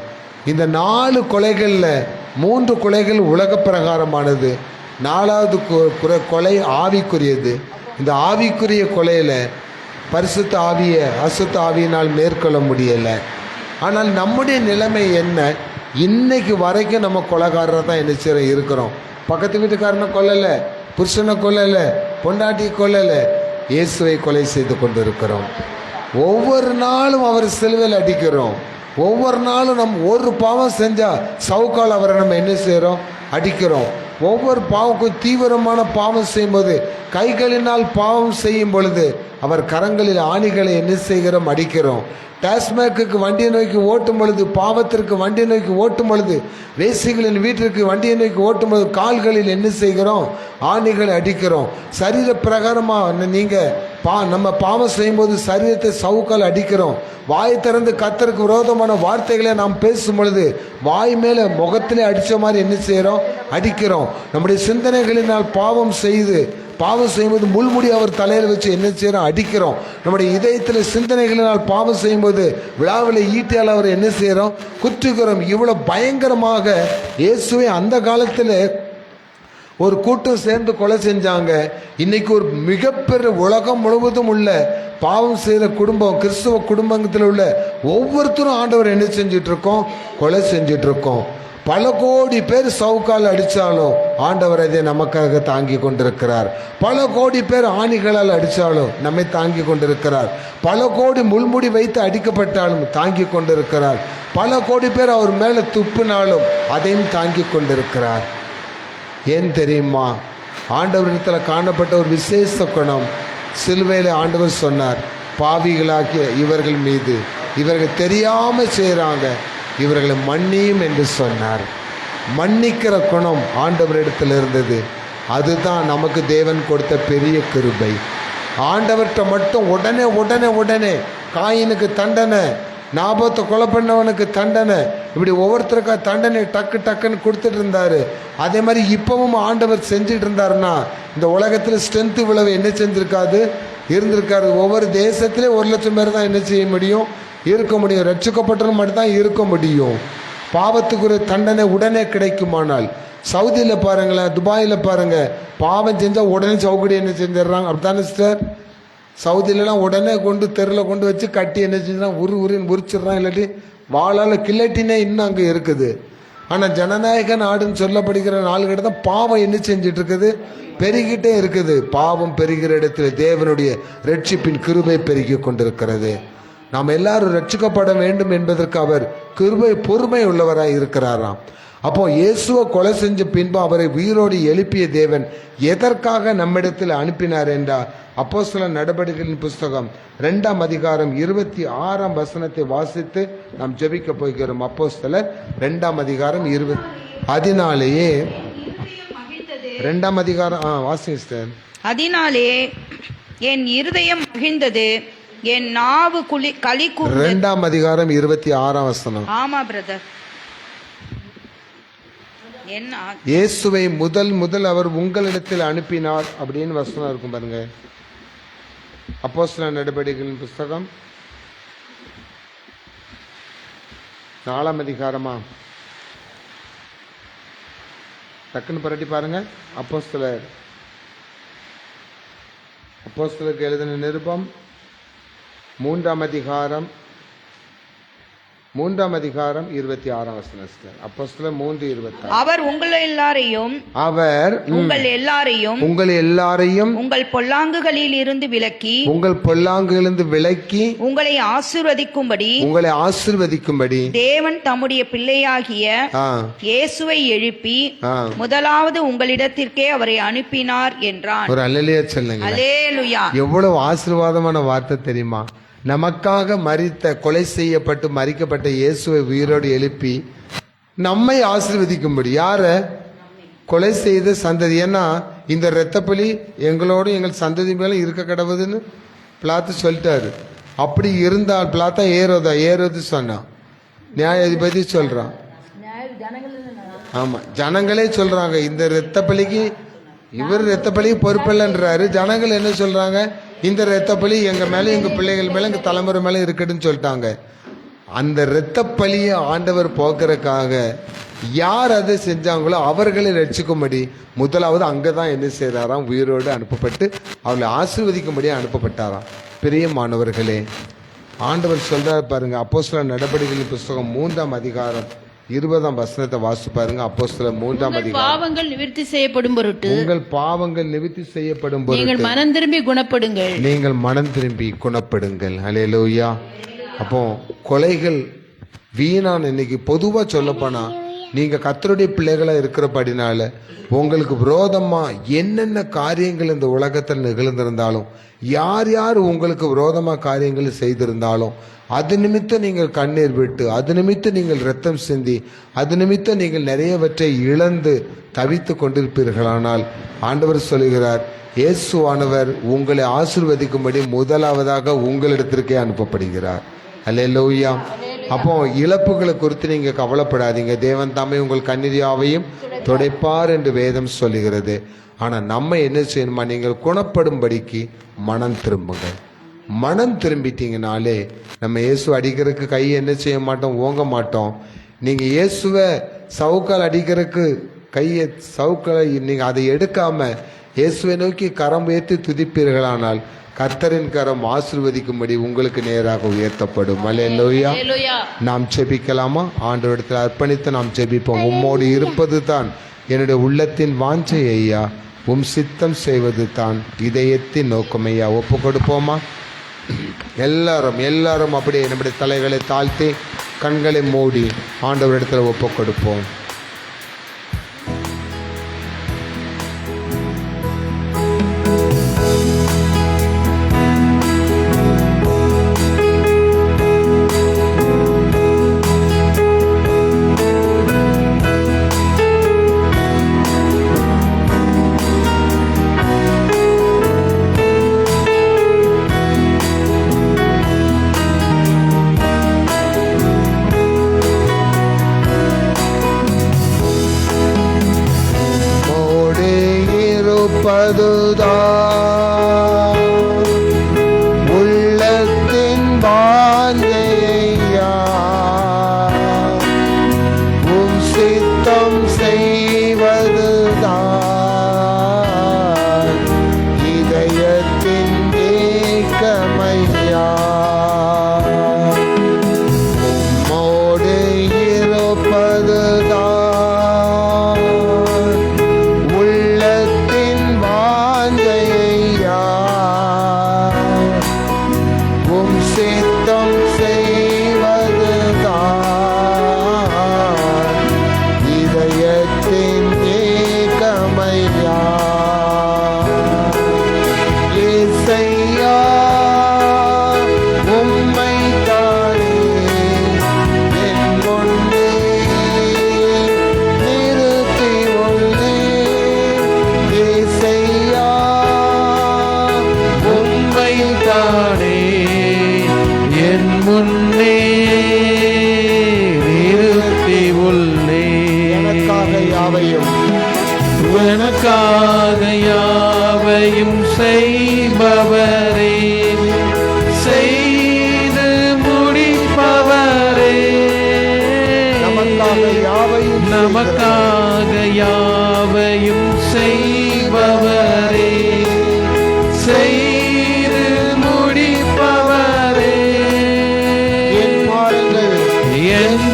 S4: இந்த 4 கொலைகளில் 3 கொலைகள் உலக பிரகாரமானது, 4வது கொலை ஆவிக்குரியது. இந்த ஆவிக்குரிய கொலையில் பரிசுத்த ஆவியை அசுத்த ஆவியினால் மேற்கொள்ள முடியலை. ஆனால் நம்முடைய நிலைமை என்ன,
S1: இன்னைக்கு வரைக்கும் நம்ம கொலைகாரராக தான் என்ன செய்யறோம் இருக்கிறோம். பக்கத்து வீட்டுக்காரனை கொல்லலை, புருஷனை கொல்லலை, பொண்டாட்டி கொல்லலை, இயேசுவை கொலை செய்து கொண்டு இருக்கிறோம். ஒவ்வொரு நாளும் அவர் சிலுவையில் அடிக்கிறோம். ஒவ்வொரு நாளும் நம்ம ஒரு பாவம் செஞ்சால் சவுக்கால் அவரை நம்ம என்ன செய்கிறோம், அடிக்கிறோம். ஒவ்வொரு பாவக்கும் தீவிரமான பாவம் செய்யும்போது, கைகளினால் பாவம் செய்யும் பொழுது அவர் கரங்களில் ஆணிகளை என்ன செய்கிறோம், அடிக்கிறோம். டாஸ்மாக்கு வண்டியை நோக்கி ஓட்டும் பொழுது, பாவத்திற்கு வண்டியை நோக்கி ஓட்டும் பொழுது, வேசிகளின் வீட்டிற்கு வண்டியை நோக்கி ஓட்டும் பொழுது கால்களில் என்ன செய்கிறோம், ஆணிகளை அடிக்கிறோம். சரீர பிரகாரமாக நீங்கள் நம்ம பாவம் செய்யும்போது சரீரத்தை சவுக்கால் அடிக்கிறோம். வாய் திறந்து கர்த்தருக்கு விரோதமான வார்த்தைகளை நாம் பேசும் பொழுது வாய் மேலே முகத்திலே அடித்த மாதிரி என்ன செய்கிறோம், அடிக்கிறோம். நம்முடைய சிந்தனைகளினால் பாவம் செய்யும்போது முள்முடி அவர் தலையில் வச்சு என்ன செய்கிறோம், அடிக்கிறோம். நம்முடைய இதயத்தில் சிந்தனைகளினால் பாவம் செய்யும்போது விழாவில் ஈட்டியால் அவர் என்ன செய்கிறோம், குற்றுகிறோம். இவ்வளோ பயங்கரமாக இயேசுவை அந்த காலத்தில் ஒரு கூட்டம் சேர்ந்து கொலை செஞ்சாங்க. இன்னைக்கு ஒரு மிகப்பெரிய உலகம் முழுவதும் உள்ள பாவம் செய்கிற குடும்பம், கிறிஸ்துவ குடும்பத்தில் உள்ள ஒவ்வொருத்தரும் ஆண்டவர் என்ன செஞ்சிட்டு இருக்கோம், கொலை செஞ்சிட்டு இருக்கோம். பல கோடி பேர் சவுக்கால் அடித்தாலும் ஆண்டவர் அதை நமக்காக தாங்கி கொண்டிருக்கிறார். பல கோடி பேர் ஆணிகளால் அடித்தாலும் நம்மை தாங்கி கொண்டிருக்கிறார். பல கோடி முள்முடி வைத்து அடிக்கப்பட்டாலும் தாங்கி கொண்டிருக்கிறார். பல கோடி பேர் அவர் மேலே துப்புனாலும் அதையும் தாங்கி கொண்டிருக்கிறார். ஏன் தெரியுமா? ஆண்டவரிடத்தில் காணப்பட்ட ஒரு விசேஷ குணம். சிலுவையில் ஆண்டவர் சொன்னார், பாவிகளாகிய இவர்கள் மீது இவர்கள் தெரியாமல் செய்கிறாங்க, இவர்களை மன்னியும் என்று சொன்னார். மன்னிக்கிற குணம் ஆண்டவரிடத்தில் இருந்தது. அதுதான் நமக்கு தேவன் கொடுத்த பெரிய கிருபை. ஆண்டவர்கிட்ட மட்டும் உடனே காயினுக்கு தண்டனை, நாபத்தை கொலை பண்ணவனுக்கு தண்டனை, இப்படி ஒவ்வொருத்தருக்கா தண்டனை டக்குன்னு கொடுத்துட்டு இருந்தாரு. அதே மாதிரி இப்பவும் ஆண்டவர் செஞ்சுட்டு இருந்தாருன்னா இந்த உலகத்தில் ஸ்ட்ரென்த்து விளைவு என்ன செஞ்சிருக்காது, இருந்திருக்காரு. ஒவ்வொரு தேசத்திலே 1,00,000 பேர் தான் என்ன செய்ய முடியும், இருக்க முடியும். ரட்சிக்கப்பட்டவங்க மட்டும்தான் இருக்க முடியும். பாவத்துக்குரிய தண்டனை உடனே கிடைக்குமானால், சவுதியில் பாருங்களேன், துபாயில் பாருங்கள், பாவம் செஞ்சால் உடனே சவுக்கடி என்ன செஞ்சிடறாங்க. அப்படித்தானே சிஸ்டர்? சவுதியிலலாம் உடனே கொண்டு தெருவில் கொண்டு வச்சு கட்டி என்ன செஞ்சுறான், உருன்னு உரிச்சிடுறான். இல்லாட்டி வாழால் கில்லட்டினே இன்னும் அங்கே இருக்குது. ஆனால் ஜனநாயக நாடுன்னு சொல்லப்படுகிற நாளுக்கிட்ட தான் பாவம் என்ன செஞ்சிட்டு இருக்குது, பெருகிட்டே இருக்குது. பாவம் பெருகிற இடத்துல தேவனுடைய ரட்சிப்பின் கிருபை பெருகி கொண்டிருக்கிறது. நாம் எல்லாரும் ரட்சிக்கப்பட வேண்டும் என்பதற்கு அவர் கிருபை பொறுமை உள்ளவராய் இருக்கிறாராம். அப்போ இயேசுவை கொலை செஞ்ச பின்பு அவரை உயிரோடு எழுப்பிய தேவன் எதற்காக நம்மிடத்தில் அனுப்பினார் என்றால், அப்போஸ்தலர் நடபடிகளின் புஸ்தகம் 2ஆம் அதிகாரம் 26ஆம் வசனத்தை வாசித்து நாம் ஜெபிக்க போகிறோம். அப்போஸ்தலர் 2ஆம் அதிகாரம் 20. அதனாலேயே 2ஆம் அதிகாரம் வாசிங்க.
S5: அதனாலே என் இருதயம் மகிழ்ந்தது, என் நாவு களி கூர்ந்தது.
S1: 2ஆம் அதிகாரம் 26ஆம் வசனம்.
S5: ஆமா பிரதர்.
S1: இயேசுவை முதல் அவர் உங்களிடத்தில் அனுப்பினார் அப்படின்னு வசனம் இருக்கும் பாருங்க. அப்போஸ்தலர் நடபடிகளின் புஸ்தகம் 4ஆம் அதிகாரமா, டக்குன்னு புரட்டி பாருங்க. அப்போஸ்தலருக்கு எழுதின நிருபம் 3ஆம் அதிகாரம் 26ஆம் வசனம். அப்போஸ்தலர் 3:26.
S5: அவர் உங்கள் எல்லாரையும் உங்கள் பொல்லாங்குகளில் இருந்து விலக்கி உங்களை ஆசீர்வதிக்கும்படி தேவன் தம்முடைய பிள்ளையாகிய இயேசுவை எழுப்பி முதலாவது உங்களிடத்திற்கே அவரை அனுப்பினார் என்றான்.
S1: ஒரு அல்லேலூயா சொல்லுங்க.
S5: அல்லேலூயா.
S1: எவ்வளவு ஆசீர்வாதமான வார்த்தை தெரியுமா? நமக்காக கொலை செய்யப்பட்டு மரிக்கப்பட்ட இயேசுவை உயிரோடு எழுப்பி நம்மை ஆசீர்வதிக்கும்படி, யார? கொலை செய்த சந்ததி. ஏன்னா இந்த இரத்தப்பலி எங்களோடு எங்கள் சந்ததி மேலே இருக்க கடவுதுன்னு பிளாத்து சொல்லிட்டாரு. அப்படி இருந்தால் பிளாத்தா ஏரோது சொன்னான், நியாயாதிபதி சொல்றான். ஆமா, ஜனங்களே சொல்றாங்க இந்த இரத்தப்பலிக்கு இவர் இரத்தப்பலிக்கு பொறுப்பில்லைன்றாரு. ஜனங்கள் என்ன சொல்றாங்க, இந்த இரத்தப்பலி எங்க மேல, எங்க பிள்ளைகள் மேல, எங்க தலைமுறை மேல இருக்கட்டுன்னு சொல்லிட்டாங்க. அந்த இரத்தப்பலியை ஆண்டவர் போக்குறதுக்காக யார் அதை செஞ்சாங்களோ அவர்களை ரட்சிக்கும்படி முதலாவது அங்கதான் என்ன செய்தாராம், உயிரோடு அனுப்பப்பட்டு அவர்களை ஆசீர்வதிக்கும்படி அனுப்பப்பட்டாராம். பிரியமானவர்களே, ஆண்டவர் சொல்றாரு பாருங்க. அப்போஸ்தலர் நடபடிகளின் புஸ்தகம் 3ஆம் அதிகாரம் 20ஆம் வசனத்தை வாசித்து பாருங்க. அப்போஸ்தலர் 3ஆம் அதிகாரம்.
S4: பாவங்கள் நிவர்த்தி செய்யப்படும் பொருட்டு
S1: உங்கள் பாவங்கள் நிவர்த்தி செய்யப்படும் பொருட்டு
S4: நீங்கள் மனம் திரும்பி குணப்படுங்கள்.
S1: நீங்கள் மனம் திரும்பி குணப்படுங்கள். அல்லேலூயா. அப்போ கொலைகள் வீணான, இன்னைக்கு பொதுவாக சொல்லப்போனா நீங்க கர்த்தருடைய பிள்ளைகளா இருக்கிறபடினால உங்களுக்கு விரோதமா என்னென்ன காரியங்கள் இந்த உலகத்தில் நிகழ்ந்திருந்தாலும், யார் யார் உங்களுக்கு விரோதமா காரியங்கள் செய்திருந்தாலும், அது நிமித்தம் நீங்கள் கண்ணீர் விட்டு, அது நிமித்தம் நீங்கள் இரத்தம் சிந்தி, அது நிமித்தம் நீங்கள் நிறையவற்றை இழந்து தவித்து கொண்டிருப்பீர்களானால், ஆண்டவர் சொல்கிறார், இயேசுவானவர் உங்களை ஆசீர்வதிக்கும்படி முதலாவதாக உங்களிடத்திற்கே அனுப்பப்படுகிறார். அல்லேலூயா. அப்போ இழப்புகளை குறித்து நீங்க கவலைப்படாதீங்க. தேவன் தாமே உங்கள் கண்ணீர் யாவையும் துடைப்பார் என்று வேதம் சொல்லுகிறது. ஆனா நம்ம என்ன செய்யணுமா, நீங்கள் குணப்படும்படிக்கு மனம் திரும்புங்க. மனம் திரும்பிட்டீங்கனாலே நம்ம இயேசு அடிக்கிறதுக்கு கையை என்ன செய்ய மாட்டோம், ஓங்க மாட்டோம். நீங்க இயேசுவை சவுக்கால் அடிக்கிறதுக்கு கையை சவுக்காலை நீங்க அதை எடுக்காம இயேசுவை நோக்கி கரம் உயர்த்தி துதிப்பீர்களானால் கர்த்தரின் கரம் ஆசீர்வதிக்கும்படி உங்களுக்கு நேராக உயர்த்தப்படும். அல்லேலூயா. நாம் ஜெபிக்கலாமா? ஆண்டவரிடத்தில் அர்ப்பணித்து நாம் ஜெபிப்போம். உம்மோடு இருப்பது தான் என்னுடைய உள்ளத்தின் வாஞ்சை ஐயா, உம் சித்தம் செய்வது தான் இதயத்தின் நோக்கம் ஐயா. ஒப்பு கொடுப்போமா? எல்லாரும் அப்படியே நம்முடைய தலைகளை தாழ்த்தி கண்களை மூடி ஆண்டவரிடத்தில் ஒப்பு கொடுப்போம். உள்ளத்தின் வாஞ்சையா, உம் சித்தம் செய்வதுதான் இதயத்தின் ஏக்கமையா. உம்மோடு இருப்பதுதான்
S2: எனக்காக யாவையும் செய்பவரே, செய்து முடிப்பவரே, நமக்காக யாவையும் செய்பவரே, செய்து முடிப்பவரே. என்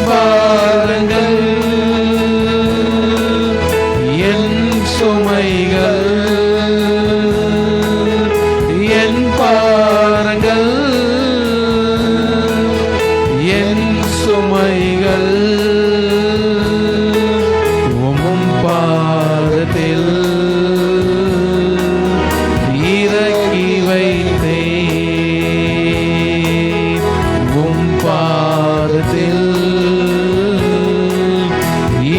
S2: பாரங்கள் சுமைகள், என் பாரங்கள், என் சுமைகள் உம் பாதத்தில் இறக்கி வைத்தேன். உம் பாதத்தில்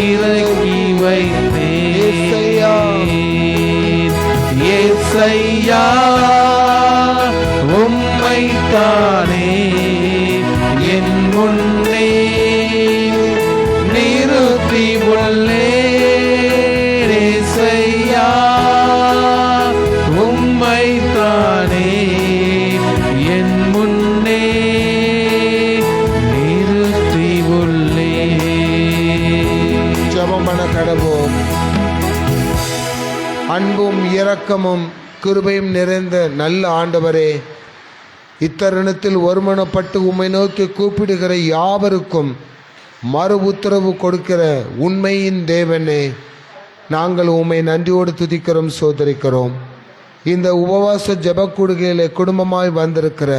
S2: இறக்கி வைத்தேன். ஏசையா உம்மைத்தானே என் முன்னே நிறுத்தி உள்ளேன். ஏசையா உம்மைத்தானே என் முன்னே நிறுத்தி உள்ளேன்.
S1: ஜெபம் பண்ண கடவோம். அன்பும் இரக்கமும் கிருபையும் நிறைந்த நல்ல ஆண்டவரே, இத்தருணத்தில் ஒருமனப்பட்டு உம்மை நோக்கி கூப்பிடுகிற யாவருக்கும் மறு உத்தரவு கொடுக்கிற உண்மையின் தேவனே, நாங்கள் உம்மை நன்றியோடு துதிக்கிறோம், சோதரிக்கிறோம். இந்த உபவாச ஜெபக்கூடுகையிலே குடும்பமாய் வந்திருக்கிற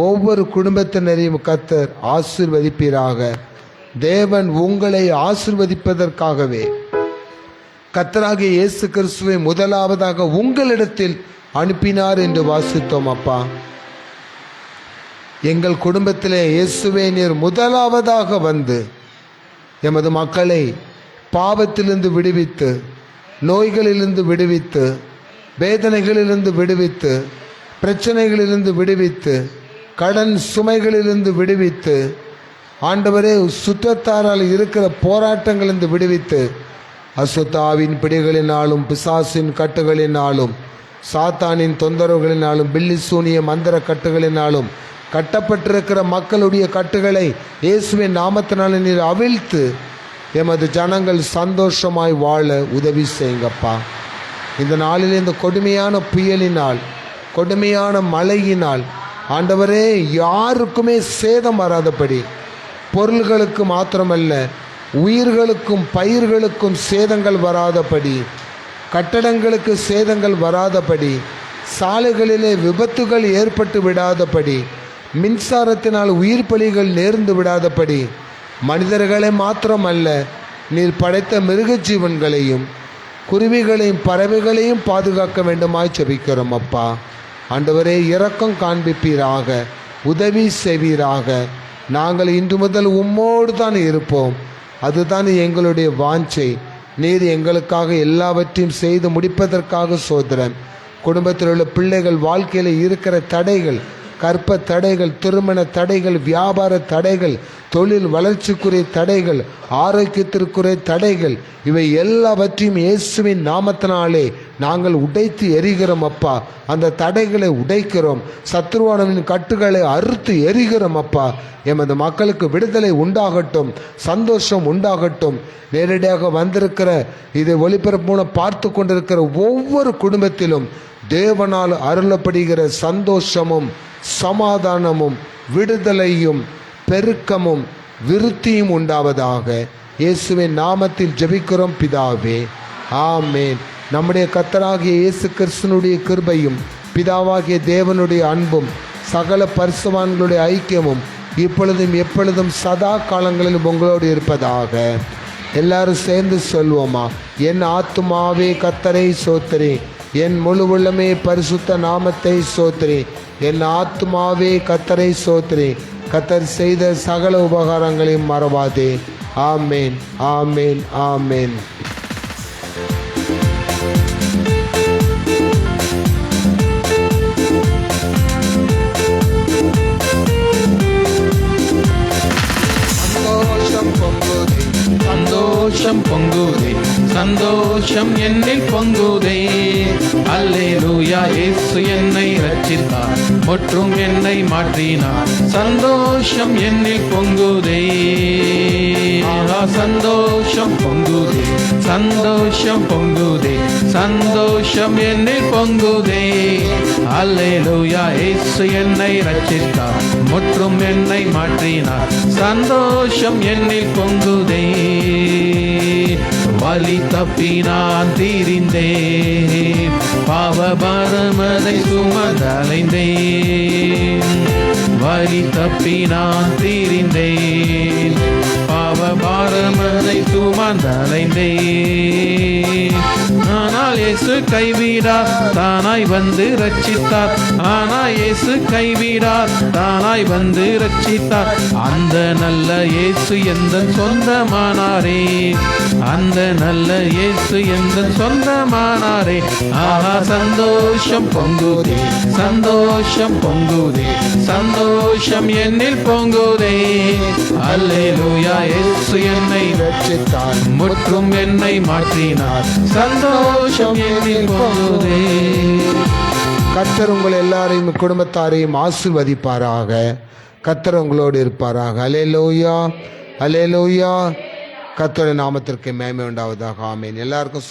S1: ஒவ்வொரு குடும்பத்தினரையும் கர்த்தர் ஆசீர்வதிப்பீராக. தேவன் உங்களை ஆசீர்வதிப்பதற்காகவே கர்த்தராகிய இயேசு கிறிஸ்துவை முதலாவதாக உங்களிடத்தில் அனுப்பினார் என்று வாசித்தோம். அப்பா, எங்கள் குடும்பத்திலே இயேசுவே நீர் முதலாவதாக வந்து எமது மக்களை பாவத்திலிருந்து விடுவித்து, நோய்களிலிருந்து விடுவித்து, வேதனைகளிலிருந்து விடுவித்து, பிரச்சனைகளிலிருந்து விடுவித்து, கடன் சுமைகளிலிருந்து விடுவித்து, ஆண்டவரே சுற்றத்தாரால் இருக்கிற போராட்டங்களிலிருந்து விடுவித்து, அசுத்தாவின் பிடிகளினாலும் பிசாசின் கட்டுகளினாலும் சாத்தானின் தொந்தரவுகளினாலும் பில்லி சூனிய மந்திர கட்டுகளினாலும் கட்டப்பட்டிருக்கிற மக்களுடைய கட்டுகளை இயேசுவின் நாமத்தினால நீர் அவிழ்த்து எமது ஜனங்கள் சந்தோஷமாய் வாழ உதவி செய்யுங்கப்பா. இந்த நாளில் இந்த கொடுமையான புயலினால், கொடுமையான மழையினால் ஆண்டவரே யாருக்குமே சேதம் வராதபடி, பொருள்களுக்கு மாத்திரமல்ல உயிர்களுக்கும் பயிர்களுக்கும் சேதங்கள் வராதபடி, கட்டடங்களுக்கு சேதங்கள் வராதபடி, சாலைகளிலே விபத்துகள் ஏற்பட்டு விடாதபடி, மின்சாரத்தினால் உயிர் பலிகள் நேர்ந்து விடாதபடி, மனிதர்களை மாத்திரமல்ல நீர் படைத்த மிருக ஜீவன்களையும் குருவிகளையும் பறவைகளையும் பாதுகாக்க வேண்டுமாய் ஜெபிக்கிறோம். அப்பா, ஆண்டவரே இரக்கம் காண்பிப்பீராக, உதவி செய்வீராக. நாங்கள் இன்று முதல் உம்மோடு தான் இருப்போம். அதுதான் எங்களுடைய வாஞ்சை. நீர் எங்களுக்காக எல்லாவற்றையும் செய்து முடிப்பதற்காக சோதரன். குடும்பத்தில் உள்ள பிள்ளைகள் வாழ்க்கையில் இருக்கிற தடைகள், கற்ப தடைகள், திருமண தடைகள், வியாபார தடைகள், தொழில் வளர்ச்சிக்குரிய தடைகள், ஆரோக்கியத்திற்குரிய தடைகள், இவை எல்லாவற்றையும் இயேசுவின் நாமத்தினாலே நாங்கள் உடைத்து எரிகிறோம். அப்பா, அந்த தடைகளை உடைக்கிறோம். சத்ருவானவின் கட்டுகளை அறுத்து எரிகிறோம். அப்பா, எமது மக்களுக்கு விடுதலை உண்டாகட்டும், சந்தோஷம் உண்டாகட்டும். நேரடியாக வந்திருக்கிற இதை ஒளிபரப்பு மூலம் பார்த்து கொண்டிருக்கிற ஒவ்வொரு குடும்பத்திலும் தேவனால் அருளப்படுகிற சந்தோஷமும் சமாதானமும் விடுதலையும் பெருக்கமும் விருத்தியும் உண்டாவதாக. இயேசுவின் நாமத்தில் ஜெபிக்கிறோம் பிதாவே, ஆமேன். நம்முடைய கர்த்தராகிய இயேசு கிறிஸ்துனுடைய கிருபையும் பிதாவாகிய தேவனுடைய அன்பும் சகல பரிசுத்தவான்களுடைய ஐக்கியமும் இப்பொழுதும் எப்பொழுதும் சதா காலங்களிலும் உங்களோடு இருப்பதாக. எல்லாரும் சேர்ந்து சொல்வோமா? என் ஆத்துமாவே கர்த்தரை சோத்திரி, என் முழு உள்ளமே பரிசுத்த நாமத்தை சோத்திரி. என் ஆத்துமாவே கர்த்தரை சோத்திரி, கர்த்தர் செய்த சகல உபகாரங்களையும் மறவாதே. ஆமேன், ஆமேன், ஆமேன்.
S2: சந்தோஷம் பொங்குதே, சந்தோஷம் என்னில் பொங்குதே. அல்லேலூயா, இயேசு என்னை ரட்சித்தார், மற்றும் என்னை மாற்றினார். சந்தோஷம் என்னில் பொங்குதே, சந்தோஷம் பொங்குதே, சந்தோஷம் பொங்குதே, சந்தோஷம் என்னில் பொங்குதே. அல்லேலூயா, இயேசு என்னை ரட்சித்தார், மற்றும் என்னை மாற்றினார். சந்தோஷம் என்னில் பொங்குதே. வலி தப்பி நான் தீரிந்தேன், பாவபாரமதை சுமந்தலைந்தேன். வலி தப்பி நான் தீரிந்தேன், பாவபாரமதை சுமந்தலைந்தேன். ஆனால் இயேசு கைவிடார், தானாய் வந்து ரட்சித்தார். ஆனால் இயேசு கைவிடார், தானாய் வந்து ரட்சித்தார். அந்த நல்ல இயேசு எந்தன் சொந்தமானாரே, அந்த நல்ல இயேசு எந்தன் சொந்தமானாரே. ஆஹா, சந்தோஷம் பொங்குதே, சந்தோஷம் பொங்குதே, சந்தோஷம் என்னில் பொங்குதே. அல்லேலூயா, இயேசு என்னை ரட்சித்தார், முற்றும் என்னை மாற்றினார். சந்தோஷம் என்னில் பொங்குதே.
S1: கர்த்தர் உங்கள் எல்லாரையும் குடும்பத்தாரையும் ஆசீர்வதிப்பாராக. கர்த்தர் உங்களோடு இருப்பாராக. அல்லேலூயா, அல்லேலூயா. கர்த்தருடைய நாமத்திற்கு மகிமை உண்டாவதாக. ஆமென். எல்லாருக்கும்